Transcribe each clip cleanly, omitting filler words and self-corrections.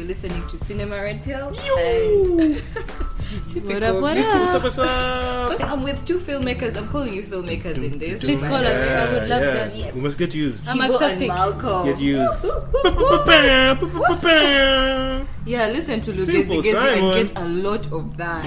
listening to Cinema Red Pill. What up, what up? What's up? I'm with two filmmakers. I'm calling you filmmakers in this. Please call us. I would love that. Yes. We must get used. I'm Hibo accepting. and Malcolm. Let's get used. Yeah, listen to Simple, Lugezi Simon. and get a lot of that.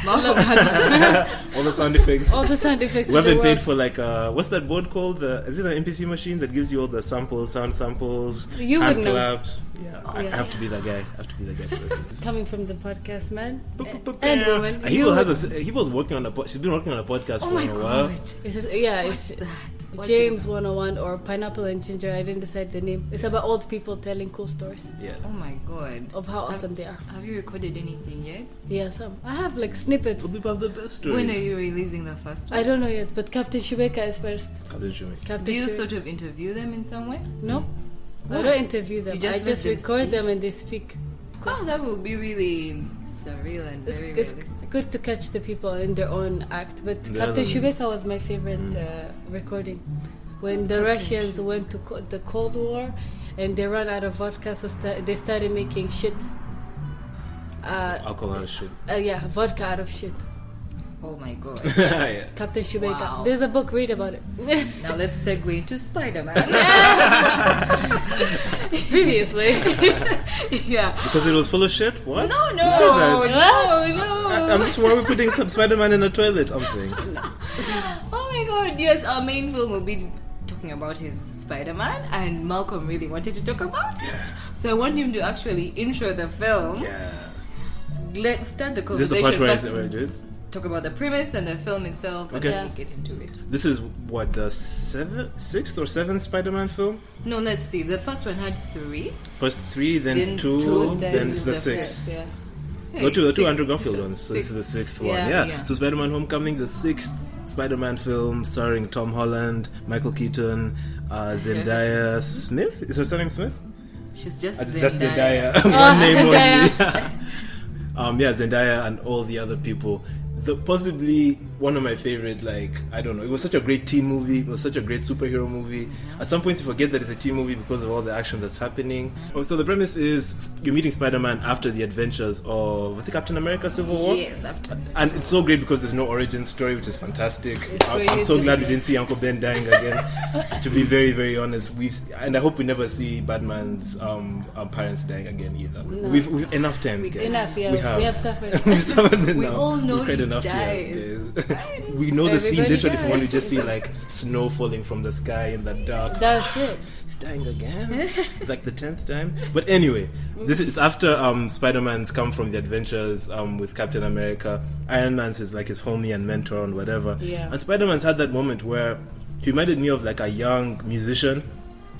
Malcolm has All the sound effects. All the sound effects. We haven't in the paid world. for like what's that board called? Is it an NPC machine that gives you all the samples, sound samples, You hand would know. claps? Yeah, I yeah. have to be that guy. I have to be that guy for this. Coming from the podcast man and woman. He was working on she's been working on a podcast for a while. It's that? What's James 101 or Pineapple and Ginger. I didn't decide the name. It's about old people telling cool stories Yeah. Oh my god. of how awesome they are. Have you recorded anything yet? Yeah, some. I have like snippets. People have the best stories. When are you releasing the first one? I don't know yet, but Captain Shubeka is first. Captain Do you Shubeka. sort of interview them in some way? No, I What? don't interview them. You just I let just them record speak? them and they speak. Oh, that will be really surreal and It's, very it's realistic. good to catch the people in their own act. But Yeah, Captain that- Shubeka was my favorite recording. When Who's the Captain Russians went to the Cold War and they ran out of vodka, so they started making shit. Alcohol and shit. Yeah, vodka out of shit. Oh my god. Yeah. Captain Shubeka. Wow. There's a book, read about it. Now let's segue into Spiderman. Previously. Yeah. Because it was full of shit? What? No, Who said that? no. I'm sure we're putting some Spider-Man in a toilet, something. Oh my god, yes, our main film will be talking about his Spider-Man, and Malcolm really wanted to talk about it. So I want him to actually intro the film. Yeah. Let's start the This is conversation the part where first. I do it. Talk about the premise and the film itself, and Okay. then we'll get into it. This is what, the sixth or seventh Spider-Man film? No, let's see. The first one had 3. First 3, then Then 2, two, then this it's is the the 6th. Yeah. No, two, the two Six. Andrew Garfield ones. So this is the 6th one. Yeah. Yeah. Yeah. So Spider-Man Homecoming, the 6th Spider-Man film starring Tom Holland, Michael Keaton, Zendaya Smith. Is her surname Smith? She's just That's Zendaya. Zendaya. One name Zendaya. only. Zendaya and all the other people. Possibly one of my favorite, I don't know, it was such a great teen movie, it was such a great superhero movie. At some points you forget that it's a teen movie because of all the action that's happening. So the premise is you're meeting Spider-Man after the adventures of, I think, Captain America Civil War? Yes, after And it's so great because there's no origin story, which is fantastic. I'm so beautiful. glad we didn't see Uncle Ben dying again. To be very, very honest, and I hope we never see Batman's parents dying again either. No. We've enough times, guys. Enough, yeah. We have suffered. We've suffered enough. We all know We've cried he enough dies. tears, guys. We know the scene Everybody literally from when we dies. just see snow falling from the sky in the dark. That's it. He's dying again, like the 10th time. But anyway, it's after Spider-Man's come from the adventures with Captain America. Iron Man's his homie and mentor and whatever. Yeah. And Spider-Man's had that moment where he reminded me of a young musician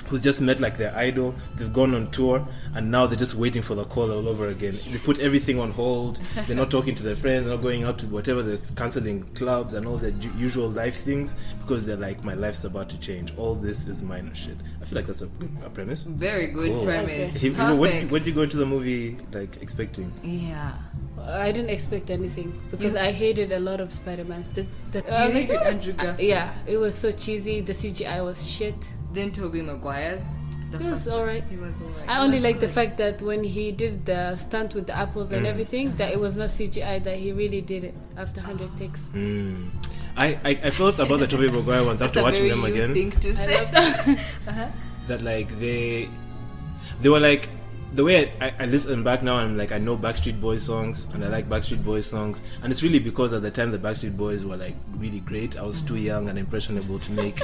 who's just met their idol. They've gone on tour and now they're just waiting for the call all over again. They put everything on hold. They're not talking to their friends. They're not going out to whatever. They're canceling clubs and all the usual life things because they're like, my life's about to change. All this is minor shit. I feel like that's a good premise. very good Cool. premise. Okay. What Perfect. did you go into the movie expecting? Yeah. I didn't expect anything because I hated a lot of Spider-Mans. You hated Andrew Garfield. Yeah, it was so cheesy. The CGI was shit. Then Tobey Maguire's. It was alright. He was alright. I only like the fact that when he did the stunt with the apples and everything, that it was not CGI, that he really did it after 100 takes. I felt about the Tobey Maguire ones after watching them again. Thing to I say. love that. That they were the way I listen back now, I'm I know Backstreet Boys songs and I like Backstreet Boys songs, and it's really because at the time the Backstreet Boys were really great. I was too young and impressionable to make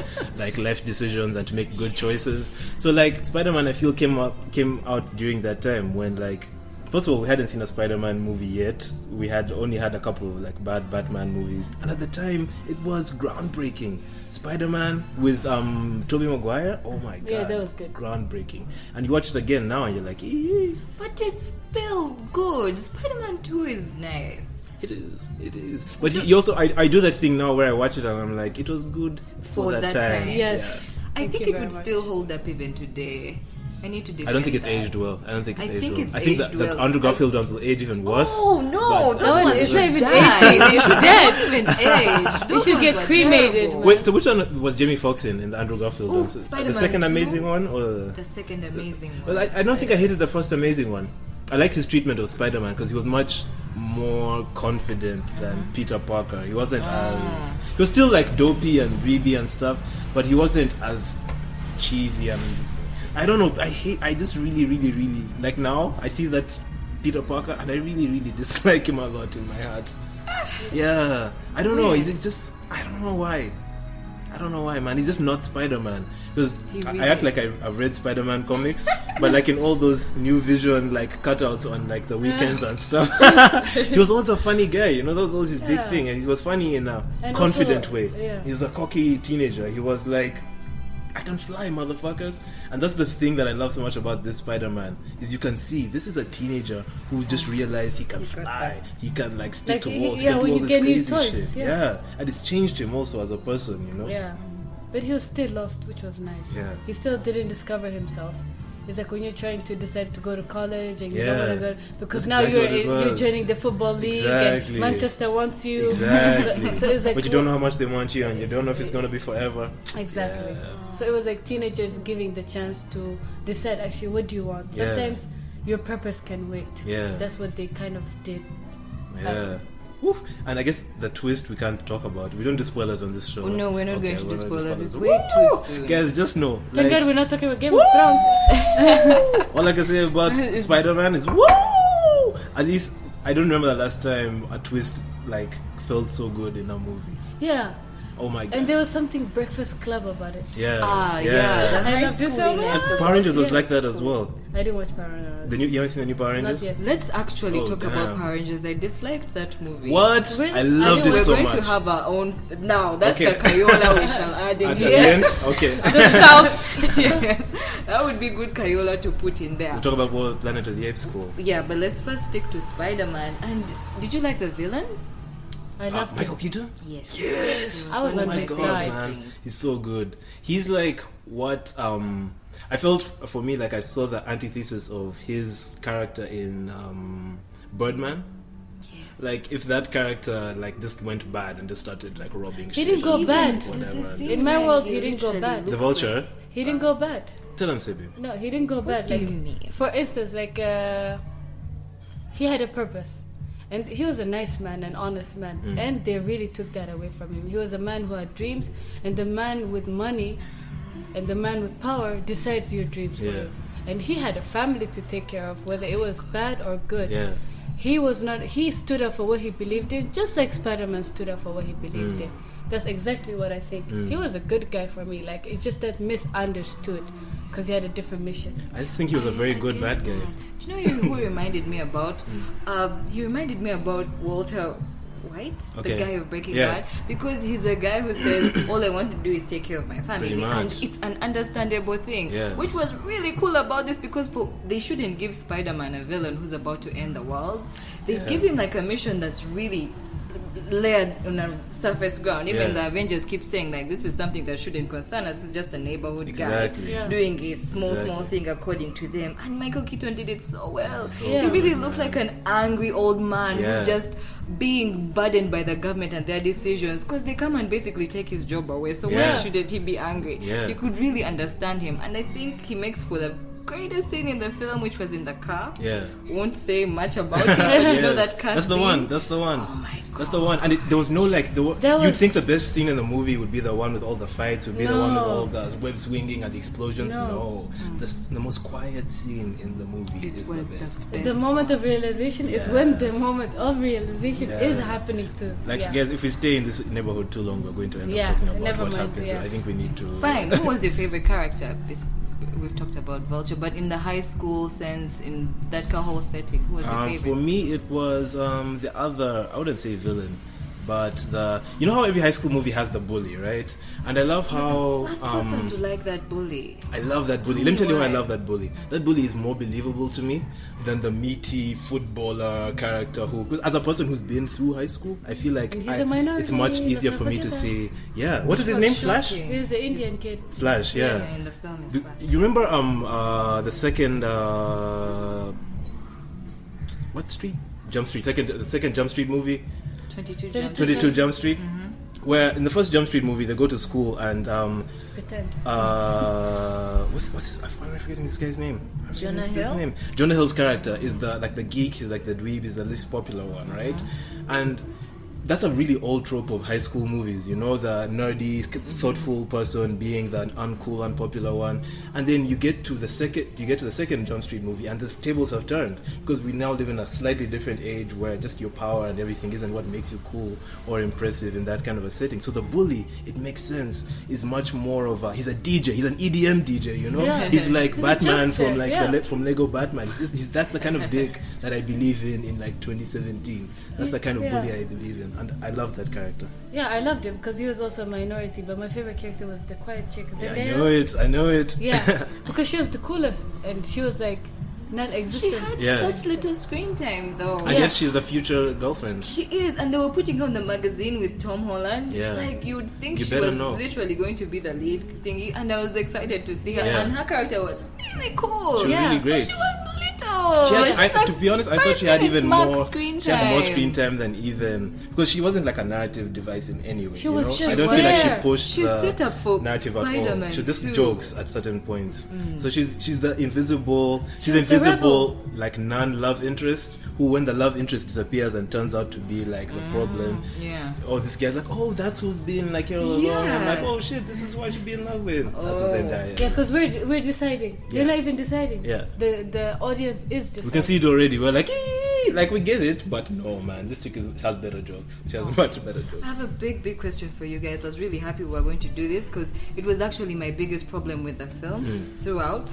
life decisions and to make good choices. So Spider-Man I feel came out during that time when first of all we hadn't seen a Spider-Man movie yet. We had only had a couple of bad Batman movies, and at the time it was groundbreaking. Spider-Man with Tobey Maguire, oh my god, Yeah, that was good. Groundbreaking. And you watch it again now and you're like, ee. But it's still good. Spider-Man 2 is nice. It is. But you also, I do that thing now where I watch it and I'm like, it was good for that time. Yes. I Thank think you it would very still much. hold up even today. I need to defend I don't think it's that. aged well. I think it's that aged the well. Andrew Garfield ones will age even worse. Oh no, but- those No, ones it's should not even die. aging. They should Dead. not even age. Those should ones get were cremated, terrible. man. Wait, so which one was Jamie Foxx in the Andrew Garfield ones? Spider-Man The second 2? amazing one or The second amazing one. Well, I don't think I hated the first amazing one. I liked his treatment of Spider-Man because he was much more confident than Peter Parker. He wasn't as... He was still like dopey and dweeby and stuff, but he wasn't as cheesy and... I don't know, I just really, really, really... Like now, I see that Peter Parker and I really, really dislike him a lot in my heart. Yeah. I don't know, it's just... I don't know why. Man. He's just not Spider-Man. Because Really I act like I've read Spider-Man comics, but like in all those New Vision like cutouts on like the weekends and stuff, he was also a funny guy. You know, that was always his big thing, and he was funny in a And confident also, way. yeah. He was a cocky teenager. He was like, I can fly, motherfuckers. And that's the thing that I love so much about this Spider-Man, is you can see this is a teenager who's just realized he can fly. He can like stick to walls. He can do all this crazy shit. Yeah. And it's changed him also as a person, you know? Yeah. But he was still lost, which was nice. Yeah. He still didn't discover himself. It's like when you're trying to decide to go to college and you don't want to go because That's now exactly what it you're was. joining the football league Exactly. and Manchester wants you. Exactly. So it's like, but you don't know how much they want you, and you don't know if it's going to be forever. Exactly. Yeah. So it was like teenagers giving the chance to decide actually what do you want. Yeah. Sometimes your purpose can wait. Yeah. That's what they kind of did. Yeah. Woo. And I guess the twist we can't talk about. We don't do spoilers on this show. Oh, no, we're not going to do we're not spoilers. It's Woo! way too soon. Guys, just know. Thank Like, God we're not talking about Game of Thrones. all I can say about Spider-Man is woo! At least I don't remember the last time a twist like felt so good in a movie. Yeah. Oh my god. And there was something Breakfast Club about it. Yeah. The I high love this schooliness. And Power Rangers was Yes. like that as well. I didn't watch Power Rangers. You haven't seen the new Power Rangers? Not yet. Let's actually Oh, talk damn. about Power Rangers. I disliked that movie. What? Really? I loved I it We're so going much. to have our own now. That's Okay. the Kayola we shall add in At here. the end? Okay. The South. Yes, that would be good Kayola to put in there. We'll talk about what Planet of the Apes cool. Yeah, but let's first stick to Spider-Man. And did you like the villain? I loved Michael it. Keaton? Yes. Yes. I was oh on my his god, side. man. He's so good. He's like what I felt for me like I saw the antithesis of his character in Birdman. Yes. Like if that character like just went bad and just started like robbing He shit. didn't go and bad. whatever. In my world, he didn't go bad. The Vulture? He didn't go bad. Tell him, Sebi. No, he didn't go bad. do Like, you mean? For instance, like he had a purpose, and he was a nice man, an honest man, and they really took that away from him. He was a man who had dreams, and the man with money, and the man with power decides your dreams for Yeah. you. And he had a family to take care of, whether it was bad or good. Yeah. He was not. He stood up for what he believed in, just like Spider-Man stood up for what he believed in. That's exactly what I think. He was a good guy for me. Like it's just that misunderstood, because he had a different mission. I just think he was a very good bad guy. Do you know who he reminded me about? He reminded me about Walter White, Okay. the guy of Breaking Yeah. Bad, because he's a guy who says, all I want to do is take care of my family. Pretty And much. it's an understandable thing. Yeah. Which was really cool about this, because they shouldn't give Spider-Man a villain who's about to end the world. They Yeah. give him like a mission that's really layered on a surface ground. Even Yeah. the Avengers keep saying like this is something that shouldn't concern us. It's just a neighborhood Exactly. guy Yeah. doing a small Exactly. thing according to them. And Michael Keaton did it so well. Yeah. He really looked like an angry old man Yeah. who's just being burdened by the government and their decisions, because they come and basically take his job away. So Yeah. why shouldn't he be angry? Yeah. You could really understand him, and I think he makes for the greatest scene in the film, which was in the car. Yeah. Won't say much about it, but you know Yes. that car That's the scene? one. That's the one. Oh my god. That's the one. And there was no like That you'd was- think the best scene in the movie would be the one with all the fights, would be the one with No. all the web swinging and the explosions. No. No, the most quiet scene in the movie It is was the best. the The best moment of realization is Yeah. when the moment of realization Yeah. is happening too. Like yeah. guys, if we stay in this neighborhood too long, we're going to end Yeah, up talking about never what mind, happened. yeah. I think we need to. Fine. Who was your favorite character? We've talked about Vulture, but in the high school sense, in that whole setting, who was your favorite? For me, it was the other. I wouldn't say villain, but you know how every high school movie has the bully, right? And I love how First person to like that bully. I love that bully. Tell Let me me tell you why I why. love that bully. That bully is more believable to me than the meaty footballer character who, 'cause as a person who's been through high school, I feel like And he's a minority, it's much let's easier not for me to forget that. say, yeah. What is his was name? Flash? shocking. He's the Indian kid. Flash, yeah. In the film is Do, fun. you remember the second what street? Jump Street. The second Jump Street movie. 22 22 Jump 22 Jump Street. where in the first Jump Street movie they go to school and Pretend. what's his? Why am I forgetting this guy's name? Jonah Hill? Jonah Hill's character is the geek. He's like the dweeb. He's the least popular one, right? And that's a really old trope of high school movies, you know, the nerdy, thoughtful person being the uncool, unpopular one, and then you get to the second Jump Street movie, and the tables have turned because we now live in a slightly different age where just your power and everything isn't what makes you cool or impressive in that kind of a setting. So the bully, it makes sense, is much more of he's a DJ, he's an EDM DJ, you know, he's like Batman from from Lego Batman. That's the kind of dick that I believe in like 2017. That's the kind of bully I believe in. And I love that character. Yeah, I loved him because he was also a minority. But my favorite character was the quiet chick. Yeah, I know it. Yeah, because she was the coolest, and she was like non-existent. She had such little screen time, though. And yet she's the future girlfriend. She is, and they were putting her on the magazine with Tom Holland. Yeah, like you'd think she was literally going to be the lead thingy, and I was excited to see her. Yeah. And her character was really cool. She was really great. But she was little. To be honest, I thought she had even more screen time. She had more screen time than even because she wasn't like a narrative device in any way. She was just I don't feel like she pushed she's the set up for narrative Spiderman at all. She just too. jokes at certain points. So she's the invisible. She's the invisible like non-love interest who, when the love interest disappears and turns out to be like the problem. Yeah. Oh, this guy's like, oh, that's who's been like here all along. I'm like, oh shit, this is what she'd be in love with. That's what Zendaya. Yeah, because we're deciding. Yeah. They're not even deciding. Yeah. The audience is deciding. We can see it already. We're like, like we get it, but no, man, this chick has better jokes. She has much better jokes. I have a big question for you guys. I was really happy we were going to do this because it was actually my biggest problem with the film throughout.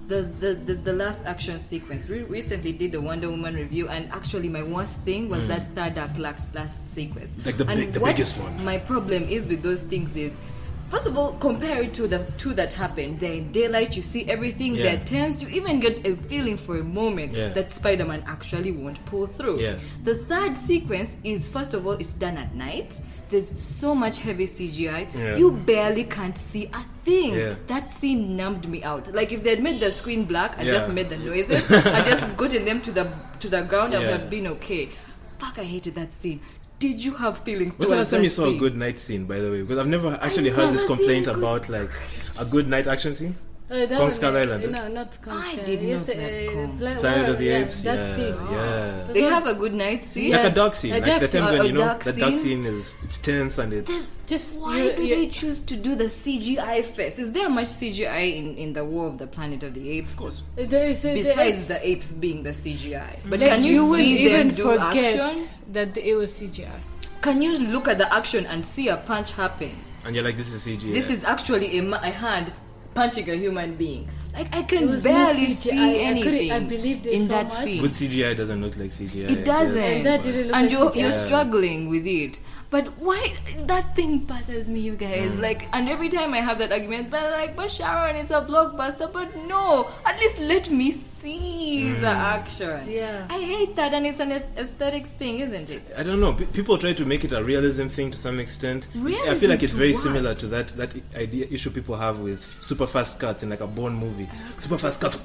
The last action sequence. We recently did a Wonder Woman review, and actually my worst thing was that third act last sequence. Like the biggest one. My problem is with those things is, first of all, compare it to the two that happened. They're in daylight, you see everything, they're tense, you even get a feeling for a moment that Spider-Man actually won't pull through. Yeah. The third sequence is, first of all, it's done at night. There's so much heavy CGI. Yeah. You barely can't see a thing. Yeah. That scene numbed me out. Like if they'd made the screen black and just made the noises, and just gotten them to the ground, I would have been okay. Fuck, I hated that scene. Did you have feelings towards that scene? When's the last time you saw a good night scene, by the way? Because I've never actually heard this complaint about like a good night action scene. Kong Skull Island. No, not Kong. I did not like Kong. Planet of the Apes. That scene. Yeah. They have a good night scene. Like a dark scene. Like the times when the dark scene is tense and it's just. Why do they choose to do the CGI first? Is there much CGI in the War of the Planet of the Apes? Of course. Besides the apes being the CGI, but like can you see them do forget action? That it was CGI. Can you look at the action and see a punch happen? And you're like, this is CGI. This is actually a hand punching a human being. Like I can barely see anything I believed in so that much. scene. Good CGI doesn't look like CGI. It doesn't. And you're struggling with it. But why that thing bothers me, you guys? Like, and every time I have that argument, but Sharon is a blockbuster. But no, at least let me see the action. Yeah, I hate that, and it's an aesthetics thing, isn't it? I don't know. People try to make it a realism thing to some extent. Realism I feel like it's very similar to that idea issue people have with super fast cuts in like a Bourne movie. Super fast cuts,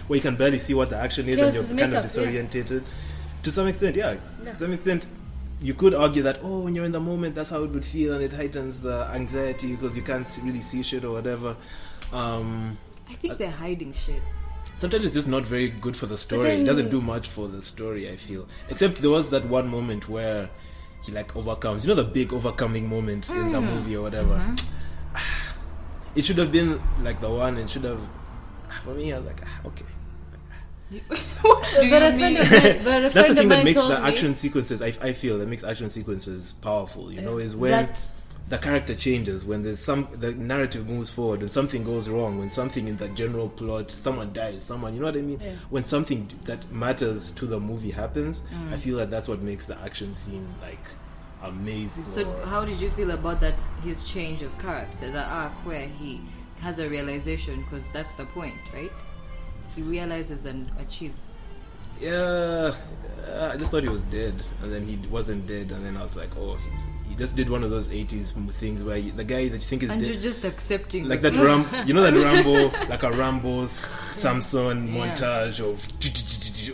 where you can barely see what the action is, and you're kind of disorientated. To some extent, To some extent. You could argue that, when you're in the moment, that's how it would feel, and it heightens the anxiety because you can't really see shit or whatever. I think they're hiding shit. Sometimes it's just not very good for the story. It doesn't do much for the story, I feel. Except there was that one moment where he like overcomes. You know the big overcoming moment in the movie or whatever. It should have been like the one. It should have. For me, I was like, okay. What do you mean? That's the thing that makes the action sequences. I feel that makes action sequences powerful. You know, is when the character changes, when the narrative moves forward, when something goes wrong, when something in the general plot, someone dies, you know what I mean? Yeah. When something that matters to the movie happens, I feel that that's what makes the action scene like amazing. So how did you feel about that? His change of character, the arc where he has a realization, because that's the point, right? He realizes and achieves. Yeah, I just thought he was dead, and then he wasn't dead, and then I was like, he just did one of those 80s things where the guy that you think is and dead, you're just accepting, like that you know that Rambo, like a Rambo Samson montage of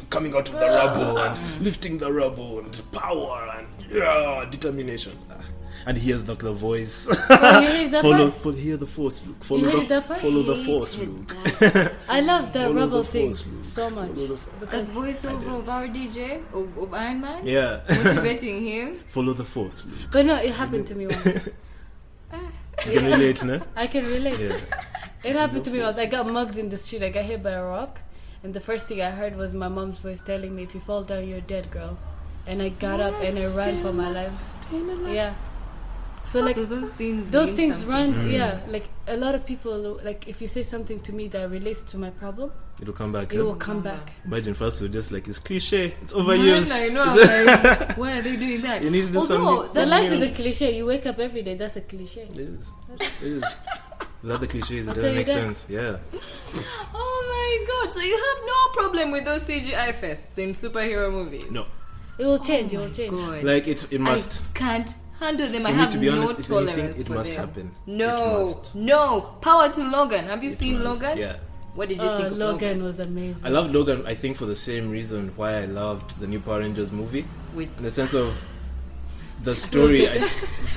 coming out of the rubble and lifting the rubble and power and determination. And he hears like the voice. Oh, you hate that part? Hear the force, Luke. You hate that part? Follow the force, Luke. I love the Follow rebel the thing force, Luke. so much. Follow the That voiceover of our DJ of Iron Man. Yeah. Motivating him. Follow the force, Luke. But no, it happened to me once. You can relate, no? I can relate. Yeah. It happened to me once. I got mugged in the street. I got hit by a rock. And the first thing I heard was my mom's voice telling me, if you fall down, you're dead, girl. And I got up and I ran for my life. Yeah. So like those scenes, those things run. Yeah. Like a lot of people, like if you say something to me that relates to my problem, It'll come back. it will come back. Imagine first we're just like, it's cliche, it's overused. I know. Like, why are they doing that? You need to do Although, something. So life is a cliche. You wake up every day. That's a cliche. It is. It is. Without the cliches, it I'll tell doesn't you make that. sense. Yeah. Oh my god! So you have no problem with those CGI fests in superhero movies? No. It will change. It will change. God. Like it must. I can't handle them. For I me, have to be no honest, if anything, tolerance it for must them. happen. No, It must. no. Power to Logan. Have you It seen must, Logan? Yeah. What did you think of Logan Logan? was amazing. I love Logan, I think, for the same reason why I loved the new Power Rangers movie. With In the sense of the story,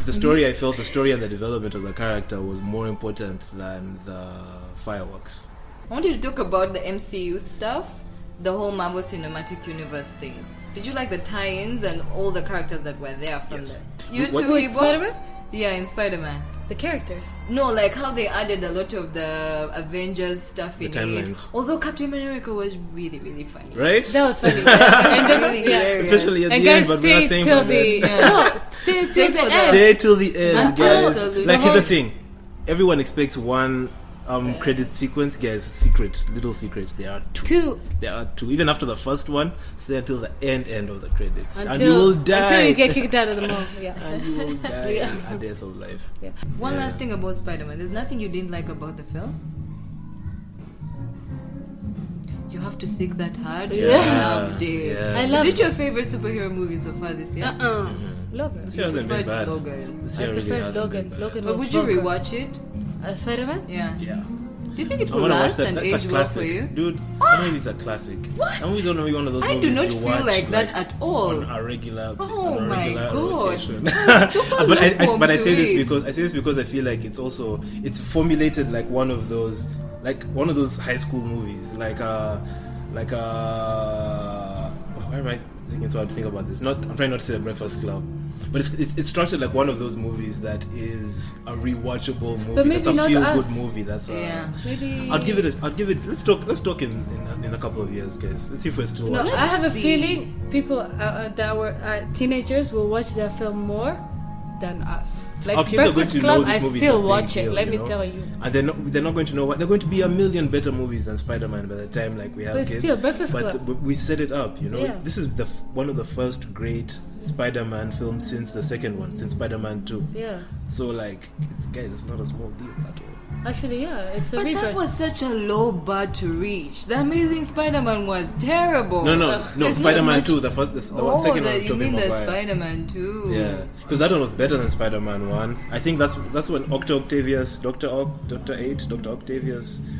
the story and the development of the character was more important than the fireworks. I want you to talk about the MCU stuff, the whole Marvel Cinematic Universe things. Did you like the tie-ins and all the characters that were there from Yes. there? You What- too, Wait, Hibo? Spider-Man? Yeah, in Spider-Man. The characters. No, like how they added a lot of the Avengers stuff The in timelines. it. Although Captain America was really, really funny. Right? That was funny. And then- really yeah. hilarious. Especially at And the guys, end, but we're not stay saying till about the that. no, stay Stay till for the the- end. Stay till the end, Until guys. absolutely. Like, here's the thing. Everyone expects one credit sequence, guys. Secret, little secret. There are two. There are two. Even after the first one, stay until the end of the credits, and you will die. Until you get kicked out of the mall. Yeah. And you will die Yeah. a death of life. Yeah. One Yeah. last thing about Spider-Man. There's nothing you didn't like about the film? You have to think that hard. Yeah. I loved it. Yeah. I love Is it your favorite superhero movie so far this year? Logan. This year hasn't been Preferred bad. Logan. This I year really preferred hasn't Logan. been bad. Logan But was would you vulgar. rewatch it? Spider-Man? Yeah. Yeah. Do you think it I will want to watch last that. and That's age a well classic, for you? dude. That movie is a classic. What? That movie's gonna be one of those I movies do not you feel watch, like that at all. on a regular. Oh on a my regular god! rotation. Super but lukewarm I to say this it. because I feel like it's formulated like one of those high school movies why am I thinking so hard to think about this? I'm trying not to say The Breakfast Club, but it's structured like one of those movies that is a rewatchable movie. But maybe That's a not feel us. good movie. That's Yeah. Maybe. I'd give it. Let's talk in a couple of years, guys. Let's see if we're still No, watching. I have a see. feeling people that were teenagers will watch that film more than us. Like Our kids are going Breakfast to Club, know this I movie is still a big watch it. deal, Let you me know? tell you. And they're not going to know what they're going to be a million better movies than Spider-Man by the time like we have But kids. still, Breakfast but Club. we set it up, you know. Yeah. This is one of the first great Spider-Man films since the second one, since Spider-Man 2. Yeah. So like, it's not a small deal at all. Actually, yeah, it's a But rebirth. that was such a low bar to reach. The Amazing Spider-Man was terrible. No, So it's not Spider-Man much- 2, the second one was you Tobey mean the Maguire. Spider-Man 2? Yeah, because that one was better than Spider-Man 1. I think that's when Dr. Octavius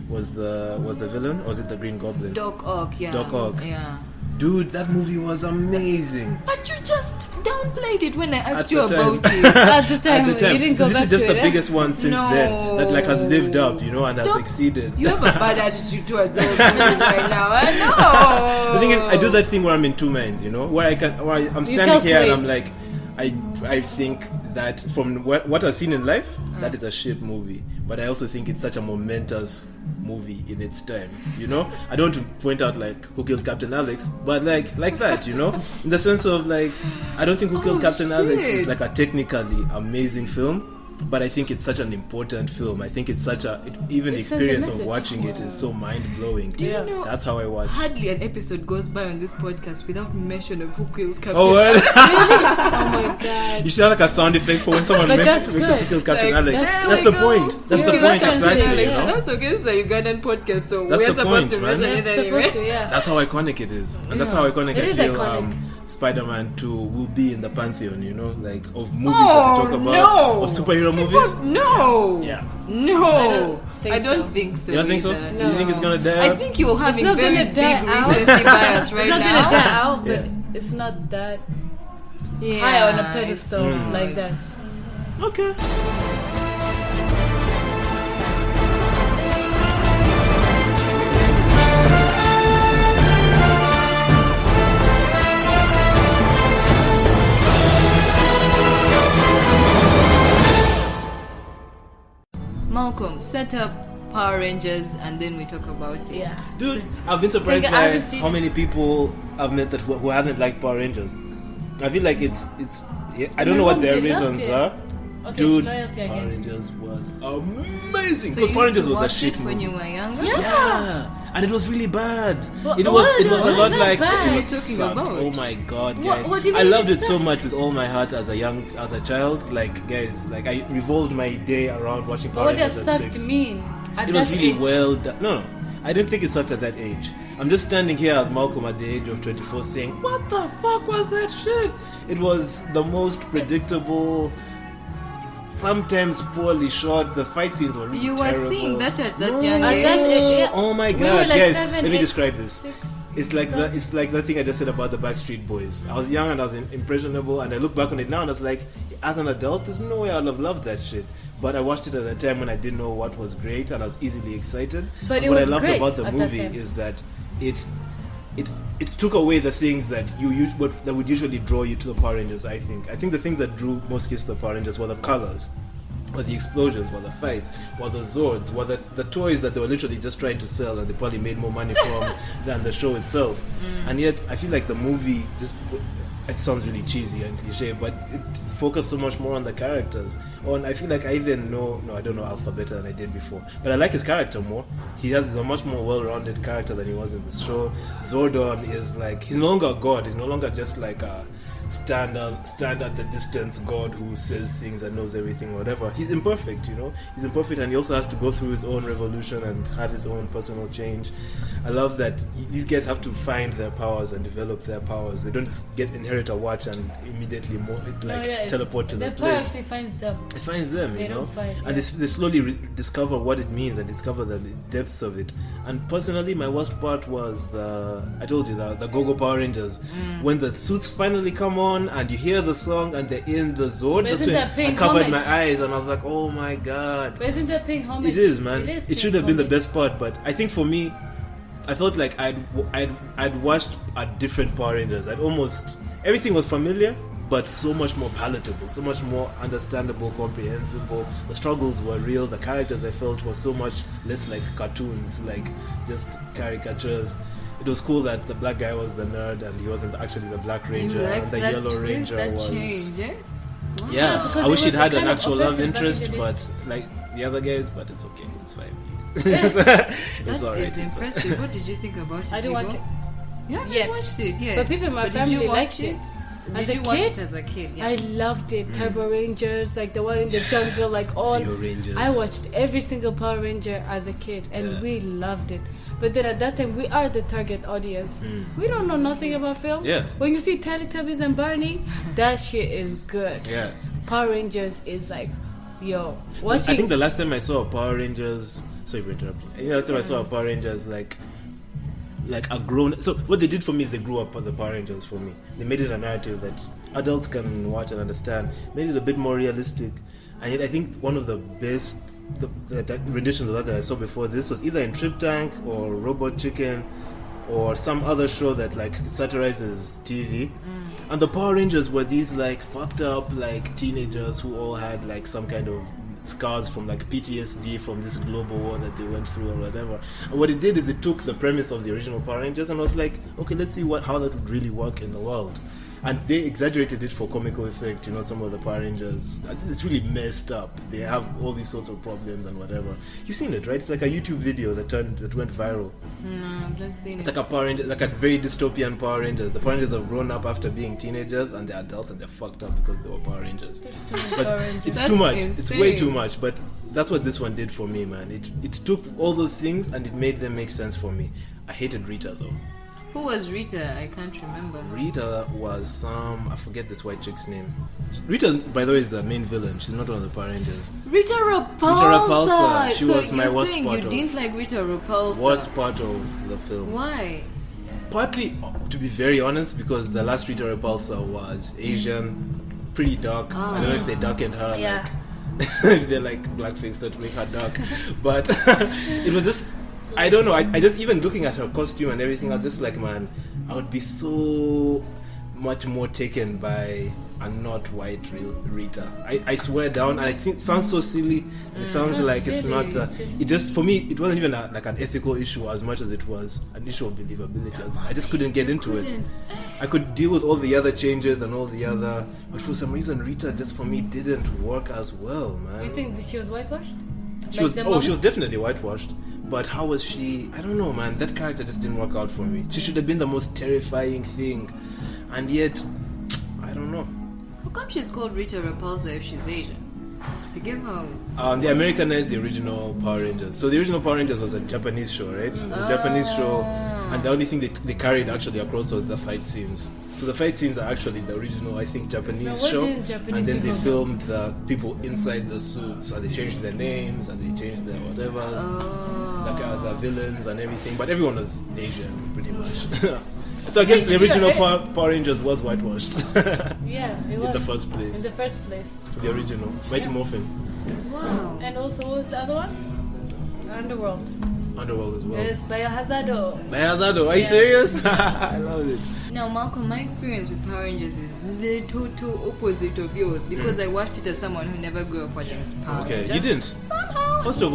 was the villain, or was it the Green Goblin? Doc Ock, yeah. Doc Ock. Yeah. Dude, that movie was amazing. But you just downplayed it when I asked At you the time. about it. At the time, At the time, you didn't so go this back is just to the it, biggest one since then that like has lived up, you know, and has Stop. exceeded. You have a bad attitude towards those movies right now. I know. The thing is, I do that thing where I'm in two minds, you know, where I'm standing can't here and wait. I'm like, I think that from what I've seen in life, that is a shit movie. But I also think it's such a momentous movie in its time, you know. I don't want to point out like Who Killed Captain Alex, but like that, you know, in the sense of like, I don't think Who Killed Captain Alex is shit. like a technically amazing film. But I think it's such an important film. I think it's even the It sends a experience of message. watching it is so mind-blowing. Do you know, That's how I watch. hardly an episode goes by on this podcast without mention of Who Killed Captain. Oh, what? Really? Oh my god. You should have like a sound effect for when someone But that's mentions good. Who Killed Captain Like, Alex. there That's we the go. point. That's Yeah, the that's point, what I'm saying, exactly. yeah. You know? That's okay. It's a Ugandan podcast, so That's we're the supposed point, to man. mention it It's anyway. supposed to, yeah. That's how iconic it is, and that's how iconic It I is feel. iconic. Spider-Man 2 will be in the pantheon, you know, like of movies Oh, that we talk about, no. or superhero movies. No. Yeah. No. think I don't so. think so. You don't think so? either. You think it's gonna die I out? think you're having not very gonna big die out. recency bias right It's not now. gonna die out, but Yeah. it's not that Yeah, high on a pedestal it's not. like that. Okay. Malcolm, set up Power Rangers and then we talk about it. Yeah. Dude, I've been surprised by how many people I've met that who haven't liked Power Rangers. I feel like it's I don't know what their reasons are. Okay, Dude, loyalty Power again. Rangers was amazing. So Because you Power used Rangers to was a watch shit it movie. when you were younger? Yeah. And it was really bad. But It was a lot not like bad. What are you it talking sucked. about? Oh my god, What- guys! what do you I mean loved it it so sucked? much with all my heart as a child. Like guys, like I revolved my day around watching Power What does Rangers at sucked 6. mean? At It was that really age? well done. No, I didn't think it sucked at that age. I'm just standing here as Malcolm at the age of 24 saying, what the fuck was that shit? It was the most predictable, sometimes poorly shot. The fight scenes were really You were terrible. seeing that at that No. young At age? that age, yeah. Oh my We god, were like guys, 7, let me 8, describe this. 6. It's like that thing I just said about the Backstreet Boys. I was young and I was impressionable, and I look back on it now and I was like, as an adult, there's no way I'd have loved that shit. But I watched it at a time when I didn't know what was great and I was easily excited. But And it what I was loved great about the at that movie time. is that it took away the things that that would usually draw you to the Power Rangers. I think the things that drew most kids to the Power Rangers were the colors, were the explosions, were the fights, were the Zords, were the toys that they were literally just trying to sell and they probably made more money from than the show itself. And yet I feel like the movie just, it sounds really cheesy and cliche, but it focused so much more on the characters. And I feel like I even I don't know Alpha better than I did before, but I like his character more. He's a much more well-rounded character than he was in the show. Zordon is like, he's no longer a god, he's no longer just like a stand at the distance god who says things and knows everything or whatever. He's imperfect, he's imperfect, and he also has to go through his own revolution and have his own personal change. I love that these guys have to find their powers and develop their powers. They don't just inherit a watch and immediately teleport to the The power place. actually finds them. It finds them, They don't find, and they slowly discover what it means and discover the depths of it. And personally, my worst part was I told you, the Go-Go Power Rangers. When the suits finally come on and you hear the song and they're in the Zord, that's Isn't when that paying I covered homage? my eyes and I was like, oh my god. But isn't that paying homage? It is, man. It is It should paying have been the homage. best part, but I think for me, I felt like I'd watched a different Power Rangers. Everything was familiar, but so much more palatable, so much more understandable, comprehensible. The struggles were real. The characters I felt were so much less like cartoons, like just caricatures. It was cool that the black guy was the nerd and he wasn't actually the Black Ranger, and the Yellow Ranger was. Change, eh? Yeah, because I wish it it was had kind an of actual love offensive back in interest, the day. but like the other guys, but it's okay, it's fine. That It's alright. is impressive. What did you think about it? I didn't watch it. Yeah, Yeah. I watched it. Yeah, But people in my did family you watch liked it. As Did a you watch kid, it as a kid? Yeah. I loved it. Turbo Rangers, like the one in the jungle, like all. Zero Rangers. I watched every single Power Ranger as a kid, and Yeah. we loved it. But then at that time, we are the target audience. We don't know nothing about film. Yeah. When you see Teletubbies and Barney, that shit is good. Yeah. Power Rangers is like, yo, I watching. think the last time I saw a Power Rangers, sorry for interrupting. I think the last time I saw a Power Rangers like a grown. So what they did for me is they grew up on the Power Rangers for me. They made it a narrative that adults can watch and understand. Made it a bit more realistic, and yet I think one of the best the renditions of that I saw before this was either in Trip Tank or Robot Chicken or some other show that like satirizes TV. And the Power Rangers were these like fucked up like teenagers who all had like some kind of scars from like PTSD from this global war that they went through or whatever. And what it did is it took the premise of the original Power Rangers and was like, okay, let's see how that would really work in the world. And they exaggerated it for comical effect, some of the Power Rangers. It's really messed up. They have all these sorts of problems and whatever. You've seen it, right? It's like a YouTube video that went viral. No, I've not seen It's it. like a Power Ranger, like a very dystopian Power Rangers. The Power Rangers have grown up after being teenagers and they're adults and they're fucked up because they were Power Rangers. But it's That's too much. It's way insane. too much. But that's what this one did for me, man. It took all those things and it made them make sense for me. I hated Rita though. Who was Rita? I can't remember. Rita was I forget this white chick's name. Rita, by the way, is the main villain. She's not one of the Power Rangers. Rita Repulsa. Rita Repulsa. She so was my you're worst saying part you of- didn't like Rita Repulsa. Worst part of the film. Why? Partly, to be very honest, because the last Rita Repulsa was Asian, pretty dark. I don't know if they darkened her. Yeah. Like, if they're like blackface to make her dark. But it was just, I don't know. I just, even looking at her costume and everything, I was just like, man, I would be so much more taken by a not white real Rita. I swear down, and it sounds so silly. It sounds like it's not. It just, for me, it wasn't even like an ethical issue as much as it was an issue of believability. I just couldn't get into it. I could deal with all the other changes and all the other, but for some reason Rita just for me didn't work as well, man. You think that she was whitewashed? She was definitely whitewashed. But how was she? I don't know, man. That character just didn't work out for me. She should have been the most terrifying thing, and yet, I don't know. How come she's called Rita Repulsa if she's Asian? They gave her... They Americanized the original Power Rangers. So the original Power Rangers was a Japanese show, right? It was a Japanese show, and the only thing they carried actually across was the fight scenes. So the fight scenes are actually the original, I think, Japanese show. And then they filmed the people inside the suits, and they changed their names, and they changed their whatevers, the villains and everything. But everyone was Asian, pretty much. So I guess the original Power Rangers was whitewashed. Yeah, it was. In the first place. In the first place. The original. Mighty Morphin. Wow. And also, what was the other one? Underworld. Underworld as well. Yes, Biohazard. Biohazard, are you serious? I love it. Now, Malcolm, my experience with Power Rangers is the total opposite of yours because I watched it as someone who never grew up watching Power Rangers. Okay, you didn't? Somehow. First of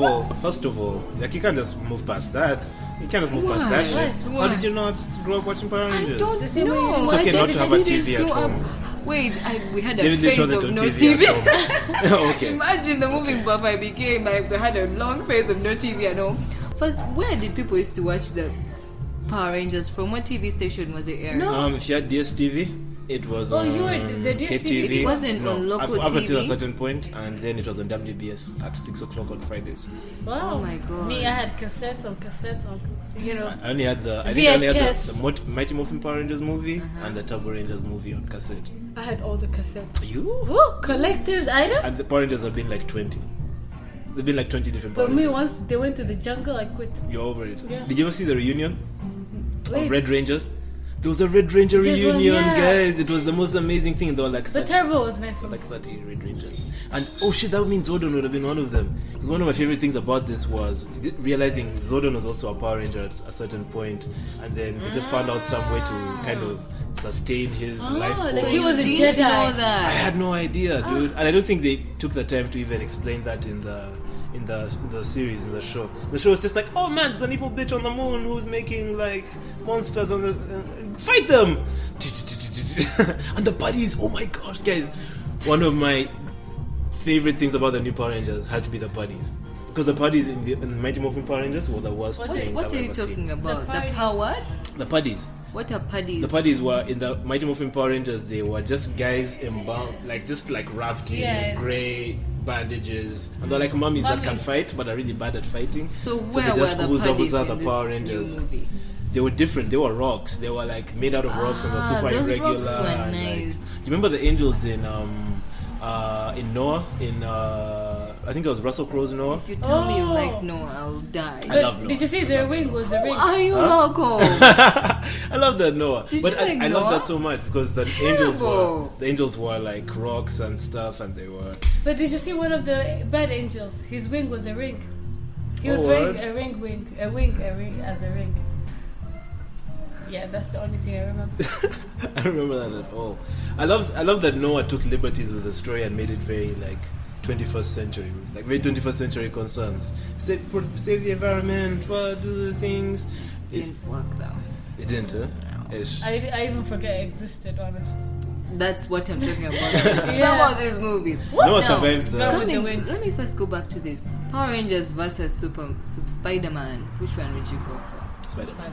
all, like you can't just move past that. You can't just move past that shit. How did you not grow up watching Power Rangers? I don't know. It's okay not to have a TV at home. Wait, we had a David Lee phase chose of it no on TV. at home. Okay. Imagine the moving buff I became. I had a long phase of no TV at home. First, where did people used to watch the Power Rangers from? What TV station was it airing? No. If you had DSTV, it was on you were the DSTV. It wasn't on local up until a TV. certain point, and then it was on WBS at 6 o'clock on Fridays. Wow. Oh my god. Me, I had cassettes on, you know. I only had the Mighty Morphin Power Rangers movie and the Turbo Rangers movie on cassette. I had all the cassettes. You? Woo, collector's item? And the Power Rangers have been like 20. There've been like 20 different Power But me, Rangers. once they went to the jungle, I quit. You're over it. Yeah. Did you ever see the reunion Wait. of Red Rangers? There was a Red Ranger Just one, reunion, yeah. guys. It was the most amazing thing. There were like 30, The turbo was nice for me. like 30 Red Rangers. And oh shit, that means Zordon would have been one of them. Because one of my favorite things about this was realizing Zordon was also a Power Ranger at a certain point, and then he just found out some way to kind of sustain his life force. Like he was a You Jedi. didn't know I that. had no idea, dude. And I don't think they took the time to even explain that in the series, in the show. The show was just like, oh man, there's an evil bitch on the moon who's making like monsters on the fight them. And the buddies, oh my gosh, guys. One of my favorite things about the new Power Rangers had to be the buddies. Because the buddies in the Mighty Morphin Power Rangers were the worst things What I've are you ever talking seen. about? The The power what? The buddies. What are puddies? The puddies were in the Mighty Morphin Power Rangers. They were just guys wrapped in grey bandages, and they're like mummies that can fight but are really bad at fighting. So they where were just the ooze puddies over in the Power this new Rangers. movie? They were different. They were rocks. They were like made out of rocks and were super those irregular. rocks were and, nice. do you remember the angels in Noah? I think it was Russell Crowe's Noah. If you tell me you like Noah, I'll die. I love Noah. Did you see their wing was a Who ring? are you, Malcolm? I love that Noah, Did but you like I love Noah? that so much because the angels were like rocks and stuff, and they were. But did you see one of the bad angels? His wing was a ring. He was wearing a wing as a ring. Yeah, that's the only thing I remember. I don't remember that at all. I love that Noah took liberties with the story and made it very like 21st century, like very 21st century concerns. Save the environment, do the things. Didn't work though. It didn't, huh? No. Ish. I even forget it existed, honestly. That's what I'm talking about. Some of these movies. Noah survived the. Let me first go back to this. Power Rangers versus Spiderman. Which one would you go for? Spider-Man.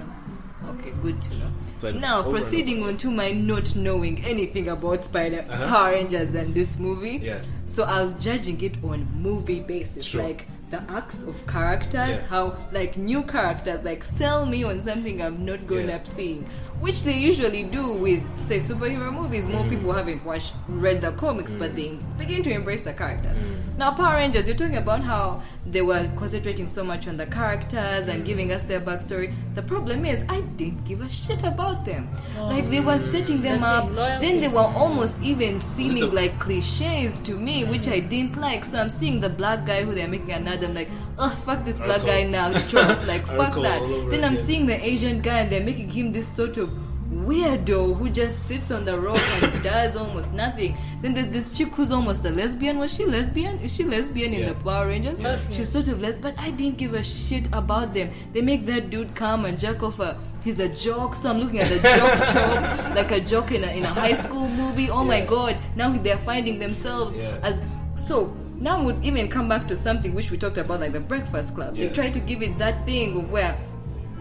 Okay, good to know. Spider-Man. Now, Over proceeding on to my not knowing anything about Power Rangers and this movie. Yeah. So I was judging it on movie basis. Sure. Like, the arcs of characters, how like new characters, like sell me on something I'm not grown up seeing, which they usually do with say superhero movies. More people haven't read the comics, but they begin to embrace the characters. Now Power Rangers, you're talking about how they were concentrating so much on the characters and giving us their backstory. The problem is I didn't give a shit about them. Like they were setting them up, then they were almost even seeming like cliches to me, which I didn't like. So I'm seeing the black guy who they're making another, I'm like, oh fuck this black guy now, like fuck that. Then I'm seeing the Asian guy and they're making him this sort of weirdo who just sits on the rock and does almost nothing. Then there's this chick who's almost a lesbian. Was she lesbian? Is she lesbian in the Power Rangers? She's sort of lesbian, but I didn't give a shit about them. They make that dude come and jerk off he's a joke, so I'm looking at the joke trope, like a joke in a high school movie. Oh my god, now they're finding themselves as so. Now we'd even come back to something which we talked about, like the Breakfast Club. They try to give it that thing of where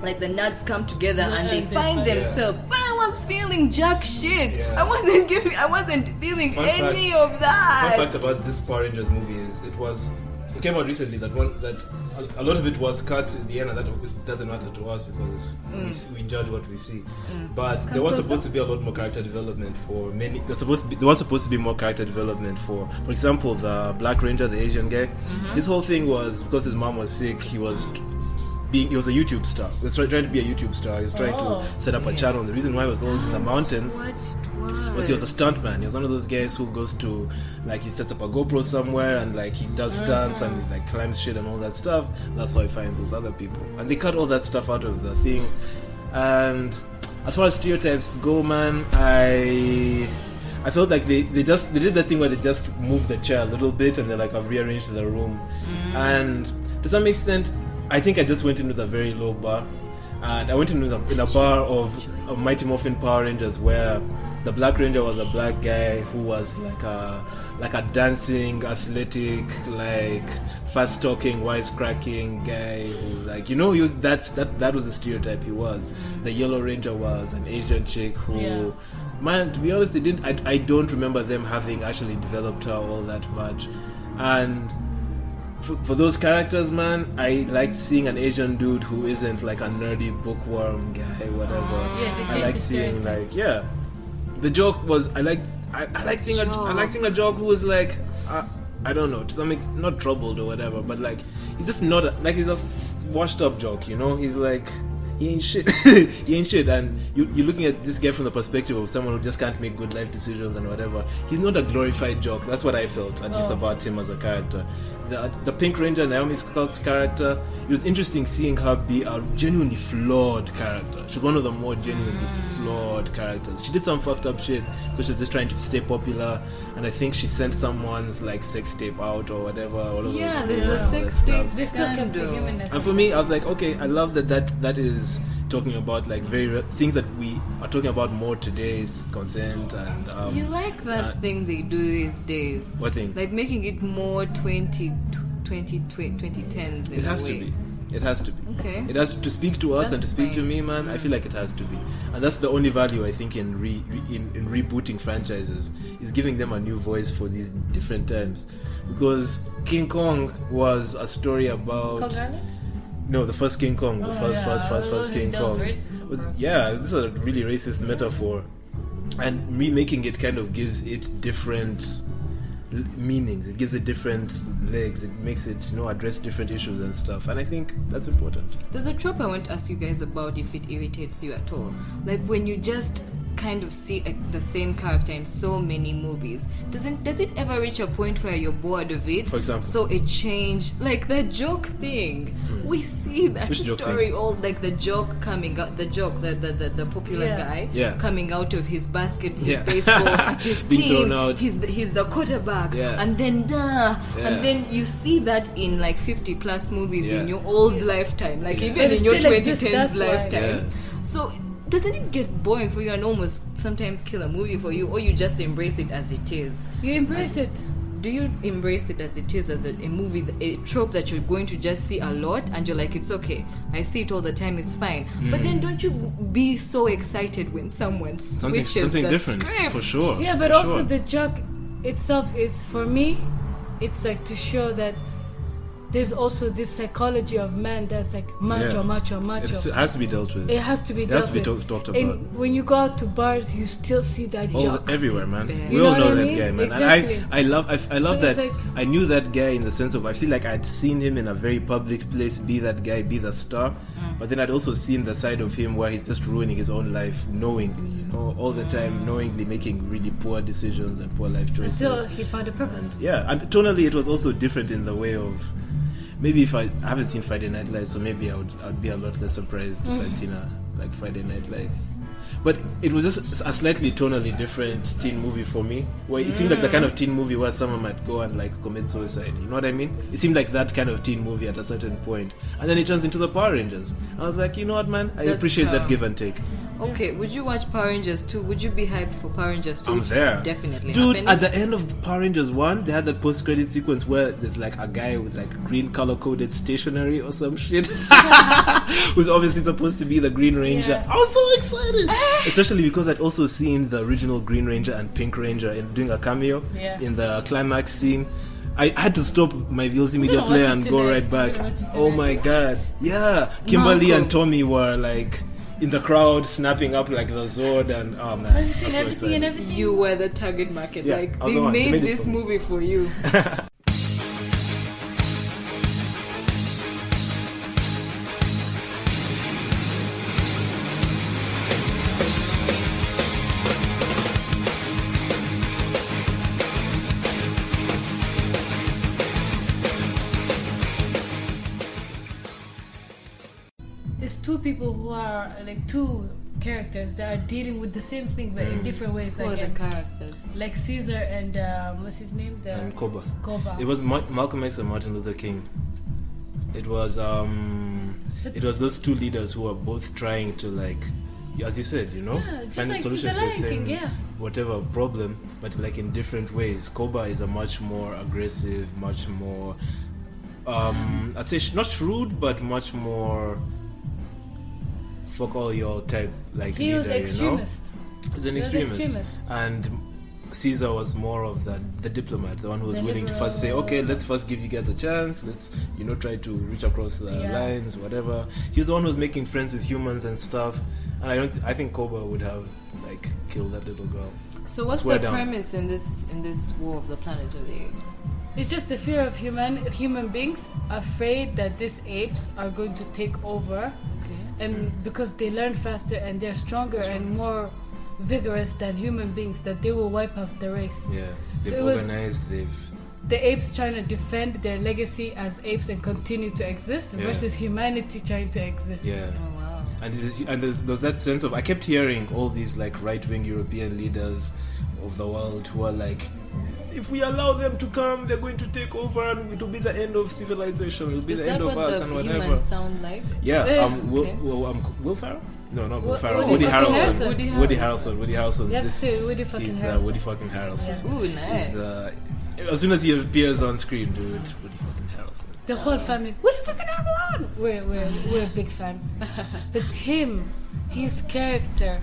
like the nerds come together and they find themselves. But I was feeling jack shit. I wasn't feeling any of that. Fun fact about this Power Rangers movie is it came out recently that a lot of it was cut at the end, and that doesn't matter to us because we judge what we see. But there was supposed to be a lot more character development for many. There was supposed to be more character development for example, the Black Ranger, the Asian guy. His whole thing was because his mom was sick. He was a YouTube star. He was trying to be a YouTube star. He was trying to set up a channel. The reason why he was always in the mountains was he was a stuntman. He was one of those guys who goes to, like, he sets up a GoPro somewhere and like he does stunts and he, like, climbs shit and all that stuff. That's how he finds those other people. And they cut all that stuff out of the thing. And as far as stereotypes go, man, I felt like they did that thing where they just moved the chair a little bit and they like have rearranged the room. And to some extent, I think I just went in with a very low bar, and I went in a bar of Mighty Morphin Power Rangers where the Black Ranger was a black guy who was like a dancing, athletic, like fast talking, wisecracking guy who, like, he was that was the stereotype he was. The Yellow Ranger was an Asian chick who, man, to be honest, I don't remember them having actually developed her all that much. And for those characters, man, I liked seeing an Asian dude who isn't like a nerdy bookworm guy, whatever. I like seeing the joke was I like seeing a joke who was like I don't know, to some extent not troubled or whatever, but like he's just not he's a washed up joke, he's like he ain't shit. He ain't shit. And you're looking at this guy from the perspective of someone who just can't make good life decisions and whatever. He's not a glorified joke. That's what I felt, at least about him as a character. The Pink Ranger, Naomi Scott's character, it was interesting seeing her be a genuinely flawed character. She's one of the more genuinely flawed characters. She did some fucked up shit because she was just trying to stay popular, and I think she sent someone's like sex tape out or whatever. There's a sex tape scandal. And for me, I was like, okay, I love that is talking about like very things that we are talking about more today, is consent and you like that thing they do these days. What thing? Like making it more 2010s in it has a way. To be. It has to be. Okay. It has to speak to us. That's and to speak to me, man. I feel like it has to be, and that's the only value I think in in rebooting franchises, is giving them a new voice for these different times. Because King Kong was a story about. No, the first King Kong, the first King Kong. This is a really racist metaphor, and remaking it kind of gives it different meanings. It gives it different legs. It makes it, address different issues and stuff. And I think that's important. There's a trope I want to ask you guys about, if it irritates you at all. Like when you just kind of see the same character in so many movies, does it ever reach a point where you're bored of it? For example, so it changed, like the joke thing. We see that story all, like the joke coming out, the popular guy coming out of his basket, his baseball, his team, he's the quarterback, and then you see that in like 50 plus movies in your old lifetime, like even in your 2010s lifetime. So doesn't it get boring for you and almost sometimes kill a movie for you, or you just embrace it as it is? You embrace it. Do you embrace it as it is, as a movie, a trope that you're going to just see a lot and you're like, it's okay, I see it all the time, it's fine? But then don't you be so excited when someone switches something the different, script? for sure. Yeah, but also the joke itself is, for me, it's like to show that there's also this psychology of man that's like macho. It has to be dealt with. It has to be dealt with. Talked about. And when you go out to bars, you still see that jock everywhere, man. You We all know know what I that mean? guy, man. Exactly. And I love So that. it's like- I knew that guy in the sense of I feel like I'd seen him in a very public place, be that guy, be the star. But then I'd also seen the side of him where he's just ruining his own life knowingly, you know, all the time, knowingly making really poor decisions and poor life choices. Until he found a purpose. And tonally it was also different in the way of, maybe if I haven't seen Friday Night Lights, so maybe I'd be a lot less surprised if I'd seen like Friday Night Lights. But it was just a slightly tonally different teen movie for me, where it seemed like the kind of teen movie where someone might go and like commit suicide. You know what I mean? It seemed like that kind of teen movie at a certain point, and then it turns into the Power Rangers. I was like, you know what, man? I appreciate that give and take. Okay, would you watch Power Rangers 2? Would you be hyped for Power Rangers 2? I'm which there. is definitely Dude, happening? at the end of Power Rangers 1, they had that post-credit sequence where there's like a guy with like green color-coded stationery or some shit who's obviously supposed to be the Green Ranger. Yeah. I was so excited! Especially because I'd also seen the original Green Ranger and Pink Ranger doing a cameo in the climax scene. I had to stop my VLC media gonna player watch and it go tonight. right back. We're gonna watch it Oh tonight. my god. Yeah. Kimberly Marco. and Tommy were like in the crowd snapping up like the Zord, and oh man. Have you I seen was so everything excited. and everything? You were the target market. Yeah, Like, I was they the one. They made made it this for me. movie for you. It's two people who are like two characters that are dealing with the same thing but in different ways. Who are the Like, characters? like Caesar and what's his name? And Koba. Koba. It was Malcolm X and Martin Luther King. It was those two leaders who are both trying to, like, as you said, you know, just find like solutions the to the Lion same King, yeah. whatever problem, but like in different ways. Koba is a much more aggressive, much more I'd say not shrewd, but much more fuck all your type like He was leader, you know. extremist. He's an He was extremist. extremist. And Caesar was more of the diplomat, the one who was The willing to first say, liberal. okay, let's first give you guys a chance. Let's, you know, try to reach across the Yeah. lines, whatever. He's the one who was making friends with humans and stuff. And I think Koba would have like killed that little girl. So what's Swear the down. premise in this War of the Planet of the Apes? It's just the fear of human beings afraid that these apes are going to take over, and because they learn faster and they're stronger and more vigorous than human beings, that they will wipe out the race. Yeah, they've So it was- organized. The apes trying to defend their legacy as apes and continue to exist Yeah. versus humanity trying to exist. Yeah. Oh wow. And there's that sense of, I kept hearing all these like right-wing European leaders of the world who are like, if we allow them to come, they're going to take over and it will be the end of civilization, it will be Is the that end of what us the and whatever. humans sound like? Yeah, Okay. Will Ferrell? No, not Will Wo- Ferrell. Woody Woody fucking Harrelson. Harrelson. Woody Harrelson. Woody Harrelson. You have to This say Woody fucking is the Harrelson. Woody fucking Harrelson. Ooh, nice. He's the, as soon as he appears on screen, dude, Woody fucking Harrelson. The whole family, Woody fucking Harrelson! We're a big fan. But his character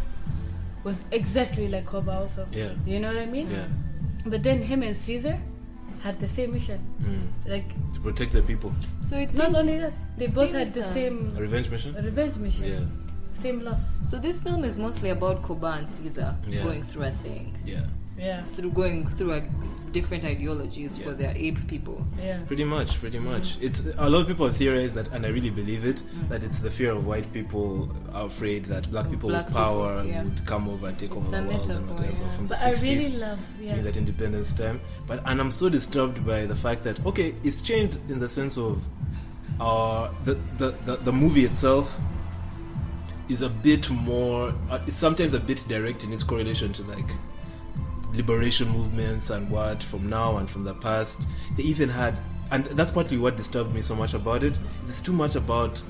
was exactly like Koba also. Yeah. You know what I mean? Yeah. But then him and Caesar had the same mission. Like, To protect the people. So it not seems, only that, they it both had seems, the A same revenge mission? revenge mission. Yeah. Same loss. so this film is mostly about Koba and Caesar Yeah. going through a thing, Yeah. Yeah. going through different ideologies for Yeah. their ape people. Yeah. Pretty much. It's a lot of people theorize that, and I really believe it, that it's the fear of white people are afraid that black people Black with power people, yeah. would come over and take over It's the a world and metaphor, whatever yeah. from But the I 60s. really love, During that independence time. And I'm so disturbed by the fact that, okay, it's changed in the sense of the movie itself is a bit more, it's sometimes a bit direct in its correlation to like liberation movements and what from now and from the past. They even had, and that's partly what disturbed me so much about it, it's too much about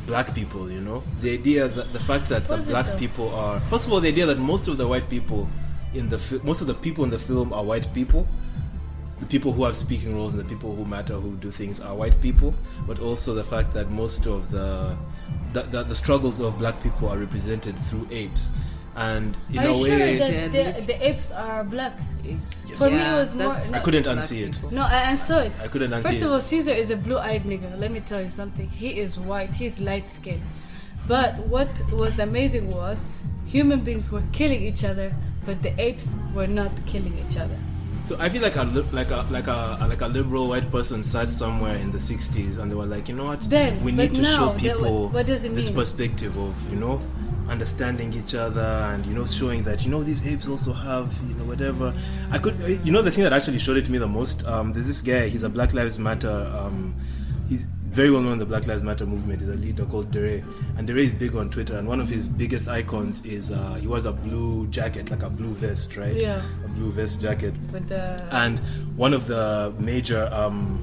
black people, you know, the idea that the fact that the Was it black though? people are, first of all, the idea that most of the white people in most of the people in the film are white people. The people who have speaking roles and the people who matter, who do things, are white people. But also the fact that most of the struggles of black people are represented through apes. and in Are a you way, sure that the apes are black? yes. For me, it was more. I couldn't unsee it. people. No, I saw it. I couldn't unsee First it. of all, Caesar is a blue-eyed nigga. Let me tell you something. He is white. He's light-skinned. But what was amazing was human beings were killing each other, but the apes were not killing each other. So I feel like a liberal white person sat somewhere in the 60s and they were like, you know what? Then, we but need to now, show people what does it this mean? perspective of, you know, understanding each other and, you know, showing that, you know, these apes also have, you know, whatever. The thing that actually showed it to me the most, there's this guy, he's a Black Lives Matter, he's very well known in the Black Lives Matter movement. He's a leader called Dere, and Dere is big on Twitter, and one of his biggest icons is he wears a blue jacket, like a blue vest, right? Yeah. A blue vest jacket. With the And one of the major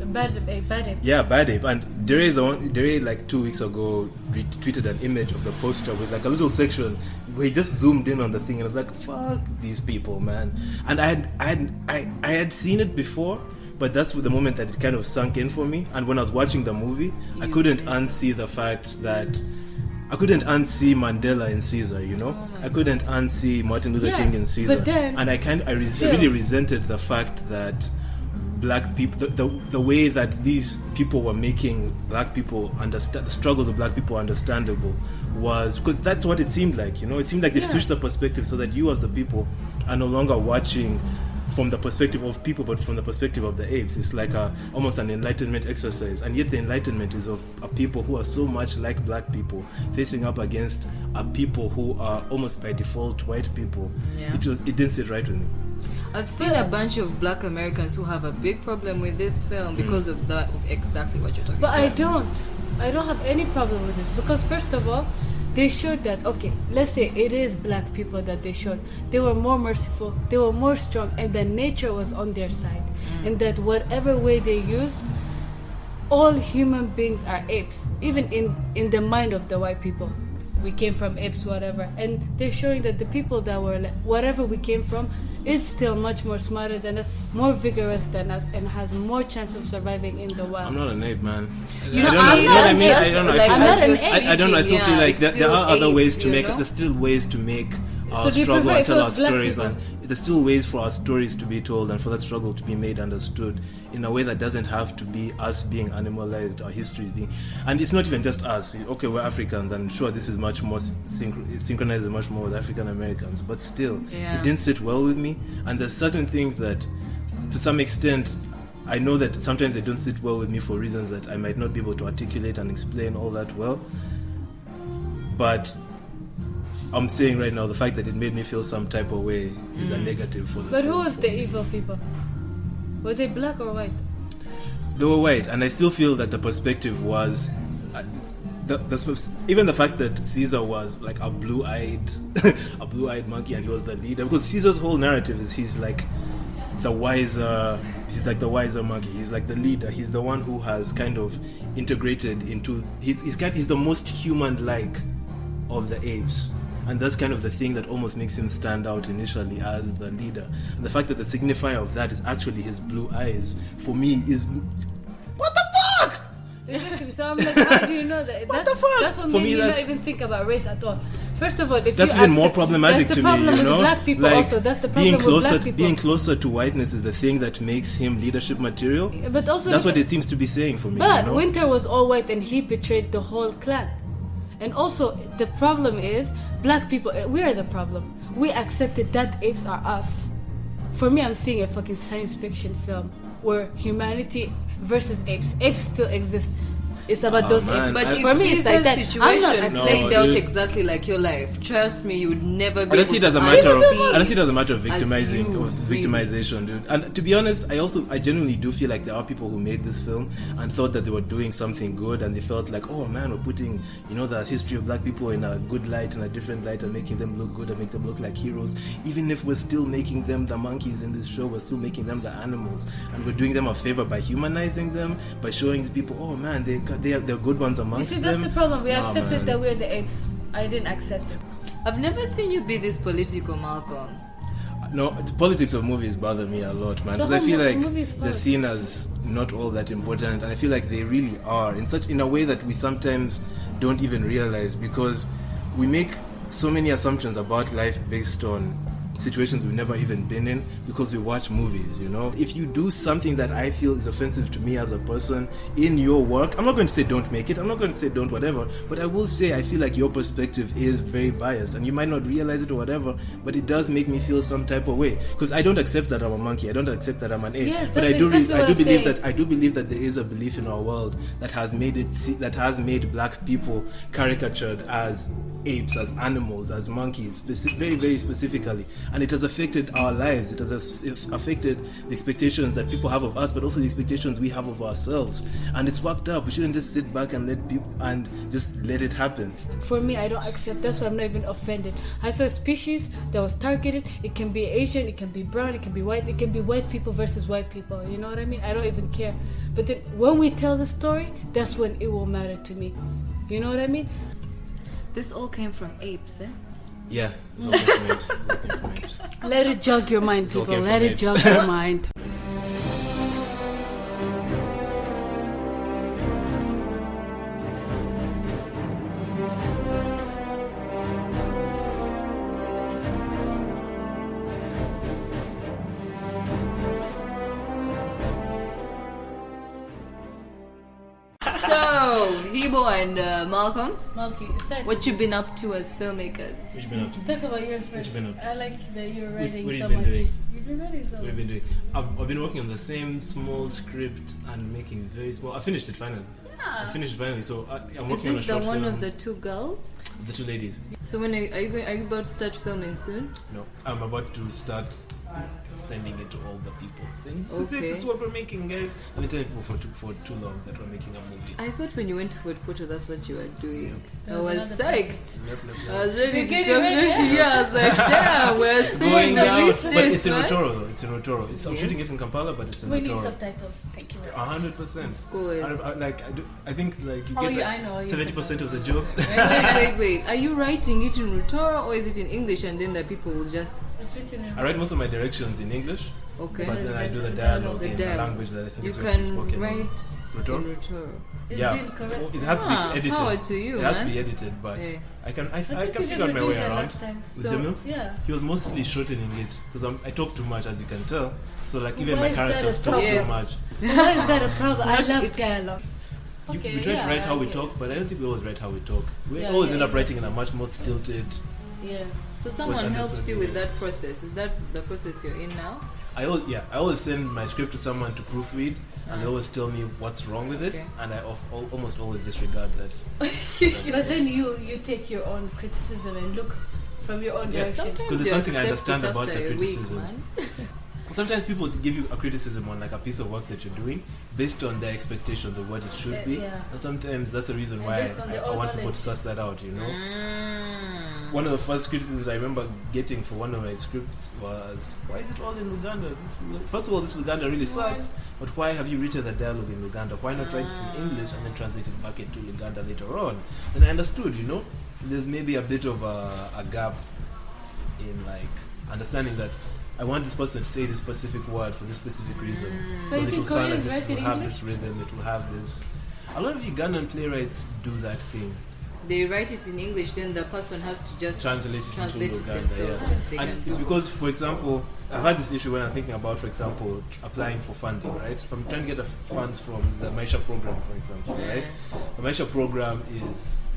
bad ape. yeah, Bad Ape. And Dere like 2 weeks ago retweeted an image of the poster with like a little section where he just zoomed in on the thing and I was like, fuck these people, man. And I had seen it before, but that's the moment that it kind of sunk in for me. And when I was watching the movie, I couldn't unsee the fact that I couldn't unsee Mandela in Caesar, you know? I couldn't unsee Martin Luther King in Caesar. But then, and I really resented the fact that black people, the way that these people were making black people understand the struggles of black people understandable was because that's what it seemed like, you know? It seemed like they switched the perspective so that you as the people are no longer watching from the perspective of people, but from the perspective of the apes. It's like almost an enlightenment exercise, and yet the enlightenment is of a people who are so much like black people facing up against a people who are almost by default white people. Yeah. It didn't sit right with me. I've seen a bunch of black Americans who have a big problem with this film because of that, of exactly what you're talking But about. I don't have any problem with it because first of all, they showed that, okay, let's say it is black people that they showed. They were more merciful, they were more strong, and that nature was on their side. And that whatever way they use, all human beings are apes, even in the mind of the white people. We came from apes, whatever. And they're showing that the people that were, whatever we came from, is still much more smarter than us, more vigorous than us, and has more chance of surviving in the wild. I'm not an ape, man. You I know, don't know. I'm You know what I not mean? an I don't know. ape, like, I'm not an as you're ape. I don't know. I still speaking, feel like it's there still are other ape, ways to you make. know? There's still ways to make our So do you struggle prefer and if tell it our was black stories, people? and there's still ways for our stories to be told and for that struggle to be made understood in a way that doesn't have to be us being animalized or history being. And it's not even just us. Okay, we're Africans, and sure, this is much more synchronized much more with African Americans, but still, it didn't sit well with me. And there's certain things that, to some extent, I know that sometimes they don't sit well with me for reasons that I might not be able to articulate and explain all that well. But I'm saying right now, the fact that it made me feel some type of way is a negative for the But film. who was the evil people? Were they black or white? They were white, and I still feel that the perspective was even the fact that Caesar was like a blue-eyed monkey, and he was the leader, because Caesar's whole narrative is he's like the wiser monkey. He's like the leader. He's the one who has kind of integrated into. He's the most human-like of the apes. And that's kind of the thing that almost makes him stand out initially as the leader. And the fact that the signifier of that is actually his blue eyes, for me, is... What the fuck? Exactly. So I'm like, how do you know that? What the fuck? That's what For made me, me not that's- even think about race at all. First of all, if That's you even more accept- problematic that's the to me, problem you know? with black people Like, also. That's the problem being with closer, black people. being closer to whiteness is the thing that makes him leadership material. But also, That's what it seems to be saying for me. But you know? Winter was all white and he betrayed the whole clan. And also, the problem is, black people, we are the problem. We accepted that apes are us. For me, I'm seeing a fucking science fiction film where humanity versus apes. Apes still exist. It's about Oh, those man. apes. But I- if For me, it's like Caesar's that. I'm not situation No, played out dude. exactly like your life, trust me, you would never be I don't see it as a able matter to of unsee I don't see it as a matter of as victimizing you, or victimization, dude. And to be honest, I genuinely do feel like there are people who made this film and thought that they were doing something good, and they felt like, oh man, we're putting, you know, the history of black people in a good light and a different light and making them look good and make them look like heroes. Even if we're still making them the monkeys in this show, we're still making them the animals, and we're doing them a favor by humanizing them, by showing people, oh man, they're good ones You amongst see, that's them. the problem. We Nah, accepted man. that we're the apes. I didn't accept it. I've never seen you be this political, Malcolm. No, the politics of movies bother me a lot, man. The Because I whole feel like movie is they're politics. seen as not all that important, and I feel like they really are in a way that we sometimes don't even realize. Because we make so many assumptions about life based on situations we've never even been in because we watch movies, you know. If you do something that I feel is offensive to me as a person in your work, I'm not going to say don't make it, I'm not going to say don't whatever, but I will say I feel like your perspective is very biased and you might not realize it or whatever, but it does make me feel some type of way because I don't accept that I'm a monkey, I don't accept that I'm an ape, yes, but I do exactly believe that there is a belief in our world that has made black people caricatured as apes, as animals, as monkeys, very, very specifically. And it has affected our lives. It has affected the expectations that people have of us, but also the expectations we have of ourselves. And it's fucked up. We shouldn't just sit back and let it happen. For me, I don't accept. That's why I'm not even offended. I saw a species that was targeted. It can be Asian, it can be brown, it can be white. It can be white people versus white people. You know what I mean? I don't even care. But then when we tell the story, that's when it will matter to me. You know what I mean? This all came from apes, eh? Yeah, it's all came from apes. Let it jog your mind, It's all people. came Let from it apes. jog your mind. So, Hibo and Malcolm, Malky, what you been up to as filmmakers? What you been up to? Talk about yours What you first. been up to? I like that you're writing What have so you been much. doing? You've been writing so What have much. you been doing? I've been working on the same small script and making very small. I finished it finally. I finished it finally. So I'm Is working on a it the short one film. of the two girls? The two ladies. So when are you about to start filming soon? No, I'm about to start sending it to all the people. Saying, this is it, Okay. this is what we're making, guys. I've been telling people for too long that we're making a movie. I thought when you went to Fort Poto, that's what you were doing. That I was was another psyched. Yep. I was ready You're to getting jump ready, in. Yeah, I was like, damn, we're It's seeing going the down, list, but it's in right? Rotoro though. It's in Rotoro. I'm Yes. shooting it in Kampala, but it's in We need Rotoro. subtitles. Thank you very much. 100%. Of course. I think like you Oh, get yeah, like I know, you 70% of the said jokes. Wait. Are you writing it in Rutoro or is it in English and then the people will just... It's written in I write most of my directions in English, Okay. but then I do the dialogue in a language that I think You is can spoken. write Rutoro? in Rutoro. It's Yeah, been correct. it has to Ah, be edited. power to you, it has man. to be edited, but Yeah. I can I think figure you out my were way doing that around. last time. With So- Jamil, Yeah. he was mostly shortening it because I talk too much, as you can tell. So like even Why my is that characters a talk problem? too much. Why is that a problem? I not- love it's- dialogue. We Okay, try to write how we okay. talk, but I don't think we always write how we talk. We Yeah, always yeah, end up exactly. writing in a much more stilted. Yeah. So someone What's helps understood you with anyway. that process. Is that the process you're in now? I always send my script to someone to proofread, and they always tell me what's wrong with it, Okay. and I almost always disregard that. But then you take your own criticism and look from your own Yeah, direction. Sometimes 'Cause there's you something I accept understand it about after the a week, criticism. man. Sometimes people give you a criticism on like a piece of work that you're doing based on their expectations of what it should be, Yeah. and sometimes that's the reason And why based on their I own want people knowledge. to suss that out. You know, Mm. one of the first criticisms I remember getting for one of my scripts was, "Why is it all in Luganda? First of all, this Luganda really sucks. But why have you written the dialogue in Luganda? Why not write it in English and then translate it back into Luganda later on?" And I understood, you know, there's maybe a bit of a gap in like understanding that I want this person to say this specific word for this specific reason. So you Because it will think sound like Koreans this, write it in will have English? this rhythm, it will have this. A lot of Ugandan playwrights do that thing. They write it in English, then the person has to just Translate it into Luganda, themselves. yeah. Since they And can it's do. because, for example, I've had this issue when I'm thinking about, for example, applying for funding, right? If I'm trying to get funds from the Maisha program, for example, right? The Maisha program is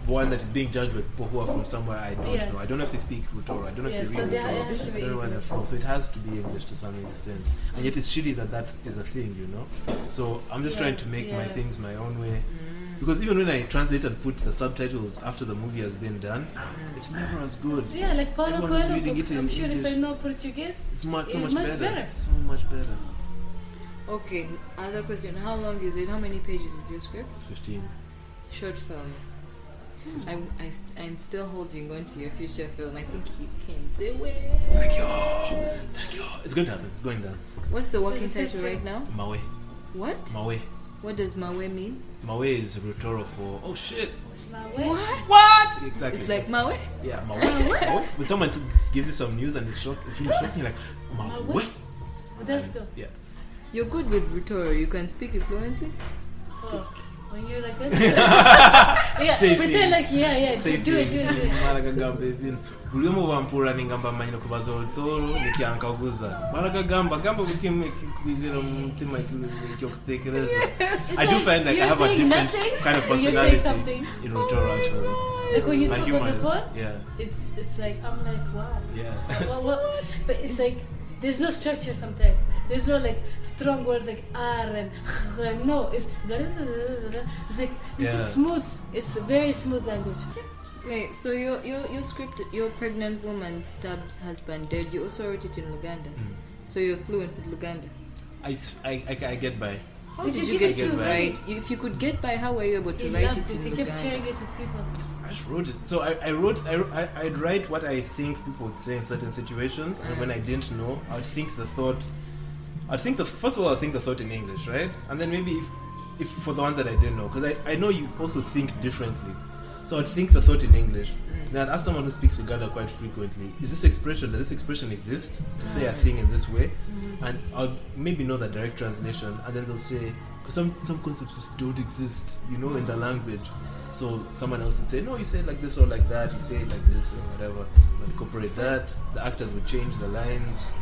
one that is being judged by people who are from somewhere I don't Yeah. know. I don't know if they speak Rutoro. I don't know Yeah, if they so read it has to Rutoro. be I don't know where they're English. from. So it has to be English to some extent. And yet it's shitty that is a thing, you know? So I'm just Yeah, trying to make my yeah. things my own way. Because even when I translate and put the subtitles after the movie has been done, it's never as good. Yeah, like Paulo Everyone was Coelho reading books. it in I'm sure if I English. know Portuguese, It's so It's much much better. better. So much better. Okay, other question. How long is it? How many pages is your script? It's 15. Short film. I'm still holding on to your future film. I think you can do it. Thank you. Thank you. It's going to happen. It's going down. What's the working title right now? Mawe. What? Mawe. What does Mawe mean? Mawe is Rutoro for, oh shit. What? What? Exactly. It's like That's- Mawe? Yeah, Mawe. Mawe. When someone gives you some news and it's really shocking, like, Mawe. that's good. Yeah. You're good with Rutoro. You can speak it fluently? So, When you're like that. Safe pretend things. like yeah. Safe Do it. Maragagamba ibintu buli mu bampura ningamba manyino kubaza olutoro nikyankaguza maragagamba gamba bikimwizira mu mutima ikyo kutekereza. I do find like I have a different kind of personality in Rotoro actually. Like when you talk on the humor phone, is- it's like I'm like wow. Yeah. What? But it's like there's no structure sometimes. There's no like strong words like R and no. It's like it's a smooth. It's a very smooth language. Wait, so your script, your pregnant woman stabs husband dead. You also wrote it in Luganda, so you're fluent with Luganda. I get by. How did you get to write? If you could get by, how were you able to write it in He kept sharing Luganda? it with people. I just wrote it. So I'd write what I think people would say in certain situations, and when I didn't know, I'd think the thought. First of all, I'd think the thought in English, right? And then maybe if for the ones that I didn't know, because I know you also think differently. So I'd think the thought in English. Then I'd ask someone who speaks Uganda quite frequently, does this expression exist to say a thing in this way? And I'll maybe know the direct translation, and then they'll say, because some concepts just don't exist, in the language. So someone else would say, no, you say it like this or like that, you say it like this or whatever. I'd incorporate that. The actors would change the lines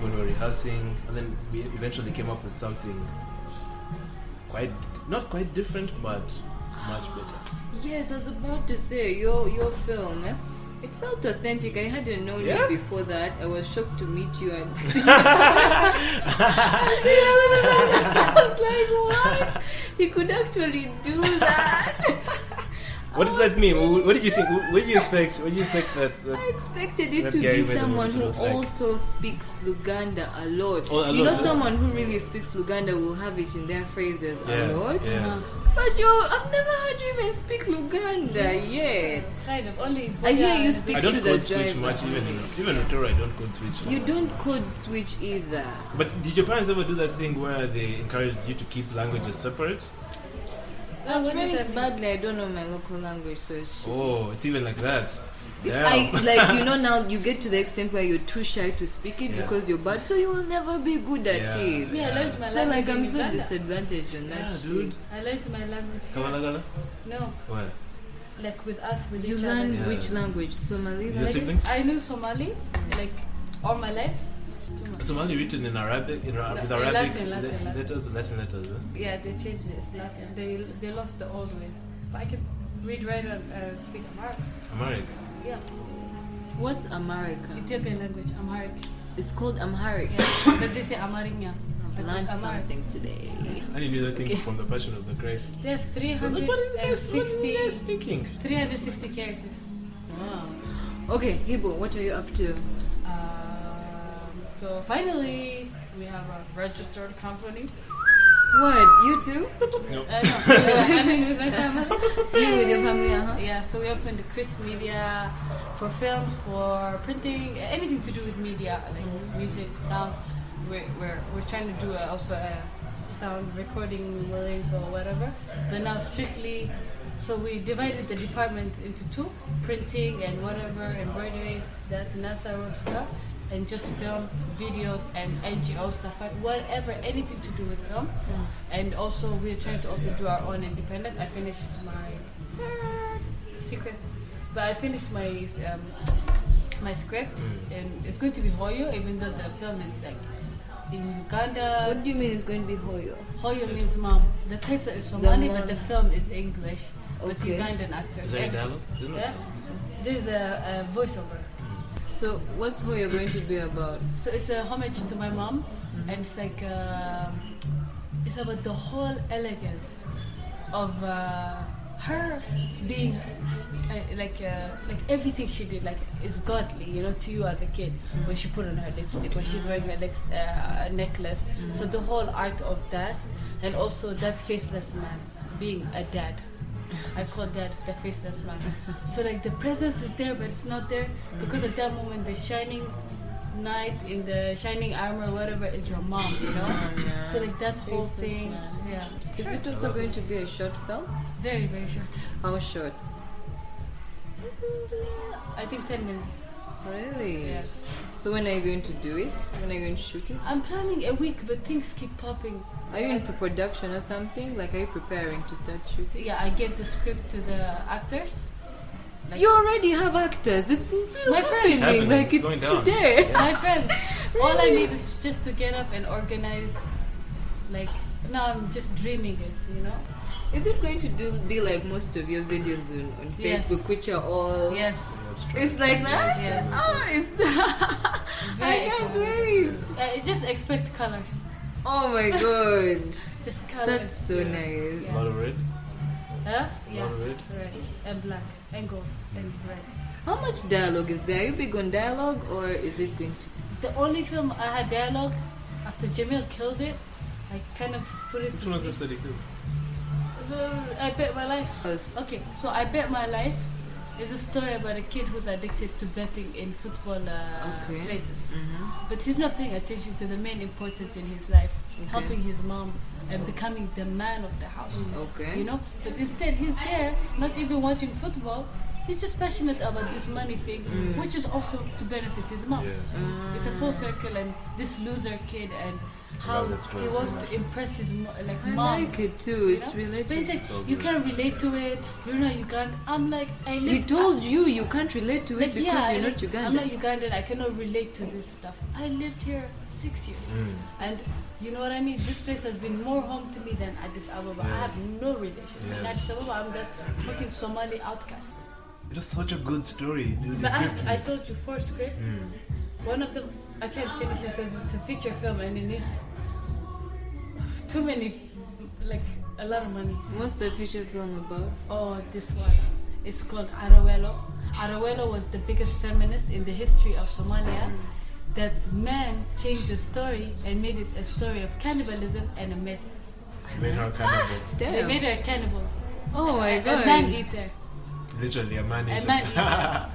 when we were rehearsing, and then we eventually came up with something not quite different, but much better. Yes, I was about to say your film. It felt authentic. I hadn't known you before that. I was shocked to meet you and see you. I was like, what? He could actually do that. What does that mean? What did you think? What do you expect? What do you expect that I expected it that to Gary be Weatherman someone to who look like? also speaks Luganda a lot. Oh, a lot. Someone who really speaks Luganda will have it in their phrases a lot. Yeah. But I've never heard you even speak Luganda yet. Kind of only. I hear you speak I to don't the code switch driver. much, even in Toro, I don't code switch. You much. don't code switch either. But did your parents ever do that thing where they encouraged you to keep languages separate? I was raised badly. I don't know my local language, so it's shitty. Oh, it's even like that. Now you get to the extent where you're too shy to speak it because you're bad, so you will never be good at it. Yeah, I learned my So language. I'm in so Uganda. disadvantaged on that dude. shit. I learned my language. Kamalagala? No, What? like with us, with You each learn other. which language? Somali? Your siblings? I knew Somali, like all my life. Somali written in Arabic, with Arabic Latin. Latin letters. Huh? Yeah, they changed it. It's Latin. They lost the old way. But I can read, write, and speak Amharic. Amharic. Yeah, What's America? Ethiopian language, Amharic. It's called Amharic. Yeah, but they say Amarinya. I've learned something today. I didn't do that thing from the Passion of the Christ. They have I was like, what is this? What are you guys 360 speaking? 360 characters. Wow. Okay, Hibo, what are you up to? So finally, we have a registered company. What? You too? No. I mean, with my family. You with your family, Yeah, so we opened the Chris Media for films, for printing, anything to do with media, like music, sound. We're trying to do also a sound recording, lyrical, whatever. But now strictly, so we divided the department into two: printing and whatever, embroidery, that NASA road stuff, and just film, videos, and NGO stuff, whatever, anything to do with film. And also, we're trying to also do our own independent. I finished my secret, but I finished my my script, and it's going to be Hoyo, even though the film is like in Uganda. What do you mean it's going to be Hoyo? Hoyo means mom. The title is Somali, mom. but the film is English with Okay. Ugandan actors. Is there any dialogue? Yeah, there's a voiceover. So what's Hoyo going to be about? So it's a homage to my mom, and it's like it's about the whole elegance of her being like everything she did, like is godly, to you as a kid. When she put on her lipstick, when she's wearing her necklace. So the whole art of that, and also that faceless man being a dad. I call that the faceless man. So like the presence is there, but it's not there because at that moment the shining knight in the shining armor, whatever, is your mom, Yeah. So like that whole Faceless thing, man. yeah. Is it also going to be a short film? Very, very short. How short? I think 10 minutes. Really? Yeah. So when are you going to do it? When are you going to shoot it? I'm planning a week, but things keep popping. Are you in pre-production or something? Like, are you preparing to start shooting? Yeah, I gave the script to the actors. Like, You already have actors. It's My friends. happening. Like, It's it's going down. today. my friends. All I need is just to get up and organize. Like, now I'm just dreaming it, you know? Is it going to be like most of your videos on Yes. Facebook, which are all... Yes. It's like that? Yes. Oh, it's... Very I can't excited. wait. Just expect color. Oh my god. Just color. That's so nice. A lot of red. Huh? A Yeah. lot of red. Red and black and gold and red. How much dialogue is there? Are you big on dialogue, or is it going to... The only film I had dialogue after Jamil killed it, I kind of put it Which to one was the sleep. study killed? I Bet My Life. Us? Okay, so I Bet My Life is a story about a kid who's addicted to betting in football Okay. places. Mm-hmm. But he's not paying attention to the main importance in his life, Okay. helping his mom and becoming the man of the house. Okay. You know? But instead, he's there, not even watching football. He's just passionate about this money thing, which is also to benefit his mom. Yeah. It's a full circle, and this loser kid and how love that story he so wants much. to impress his I mom. like it too. you It's know? related. But he's like, so you good. can't relate to it. You're not Ugandan. I'm like, I live. He told you can't relate to it like, because yeah, you're not like, Ugandan. I'm not Ugandan. I cannot relate to this stuff. I lived here 6 years, and you know what I mean. This place has been more home to me than Addis Ababa. I have no relation. Yeah. In Addis Ababa, I'm that fucking Somali outcast. It was such a good story, dude. But It gripped me. I told you 4 scripts. One of them I can't finish it because it's a feature film and it needs too many, like a lot of money. What's the feature film about? Oh, this one. It's called Arawelo. Arawelo was the biggest feminist in the history of Somalia. That man changed the story and made it a story of cannibalism and a myth. Made her cannibal. They made her a cannibal. Oh my A god. man eater. Literally a man eater. man eater. I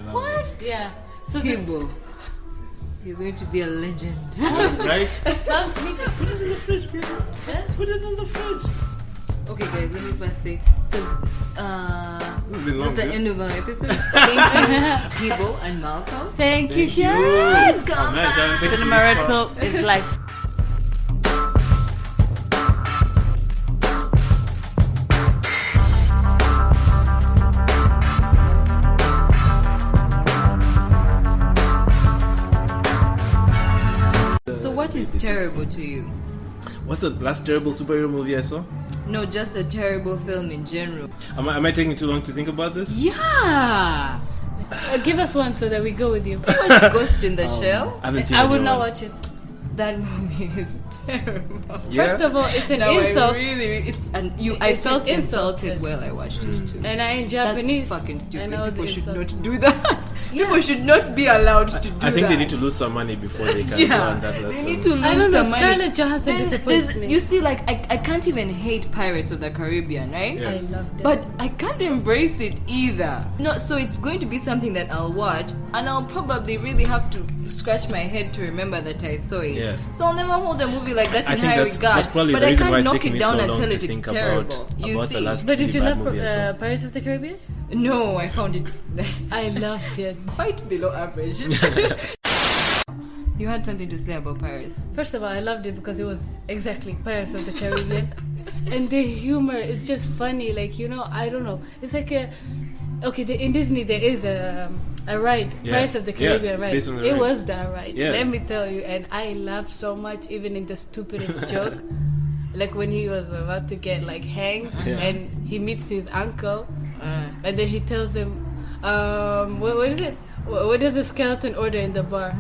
love What? Yeah. So this Hibo. You're going to be a legend. it. Right? comes me. Put it in the fridge, people. Huh? Put it in the fridge. Okay guys, let me first say, so This has been long, that's the dude. end of our episode. Thank you, Hibo and Malcolm. Thank you, Thank you. Sharon. Come Oh, man, Sharon, thank you for Cinema this Red part. Pill is life. So what is terrible to you? What's the last terrible superhero movie I saw? No, just a terrible film in general. Am I taking too long to think about this? Yeah. Give us one so that we go with you. Watch Ghost in the Shell. I haven't seen I would anyone. not watch it. That movie is terrible. Yeah? First of all, it's an No, insult. it's I It's felt an insult. insulted while I watched it too. And I in Japanese. That's fucking stupid. And I was People should insulted. not do that. Yeah. People should not be allowed to do that. I think they need to lose some money before they can go Yeah, on that they lesson. need to lose I don't know, some money. Scarlett Johansson disappoints me. You see, like I can't even hate Pirates of the Caribbean, right? Yeah. I loved it. But I can't embrace it either. No, so it's going to be something that I'll watch, and I'll probably really have to scratch my head to remember that I saw it. Yeah. So I'll never hold a movie like that I in think high that's regard. probably but the I reason can't why it's knock taken it me down so long until to it's think terrible. You about see? the last But did really you bad love movie I saw. Pirates of the Caribbean? No, I found it I loved it. quite below average. You had something to say about Pirates. First of all, I loved it because it was exactly Pirates of the Caribbean. And the humor is just funny. Like, you know, I don't know. It's like a... Okay, in Disney there is a ride. Yeah. Pirates of the Yeah, Caribbean it's ride. based on the It ride. was that ride. Yeah. Let me tell you. And I laughed so much even in the stupidest joke. Like when he was about to get like hanged Yeah. and he meets his uncle. And then he tells him, what is it? What does the skeleton order in the bar?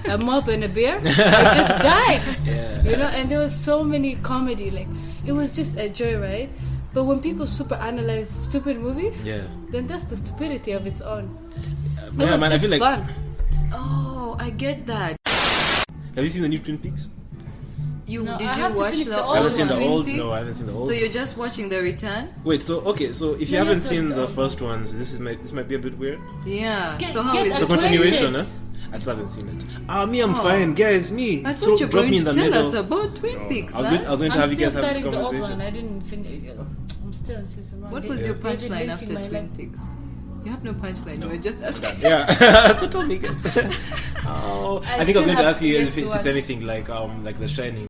A mop and a beer? I just died. Yeah. You know, and there was so many comedy. Like, it was just a joyride. But when people super analyze stupid movies, Yeah. then that's the stupidity of its own. It Yeah, was man, I just feel like. fun. Oh, I get that. Have you seen the new Twin Peaks? No, Did I you have to watch finish the the old old I haven't seen the Twin old. Peaks? No, I haven't seen the old. So you're just watching The Return? Wait, so okay, so if you Yeah, haven't yeah, seen the the old first ones, this might be a bit weird. Yeah. Get- so how get is It's a it? continuation, huh? Acquainted. I still haven't seen it. Me, I'm fine, guys. Me, I thought you were drop going me in to the tell middle. us about Twin Peaks, I was man. going to I'm have you still guys have this starting the old one. conversation. I didn't finish. I'm still in season 1. What was your punchline after my Twin life. Peaks? You have no punchline. No. You were just asking. Yeah. So tell me, guys. I think I was going to ask you if it's watch. anything like The Shining,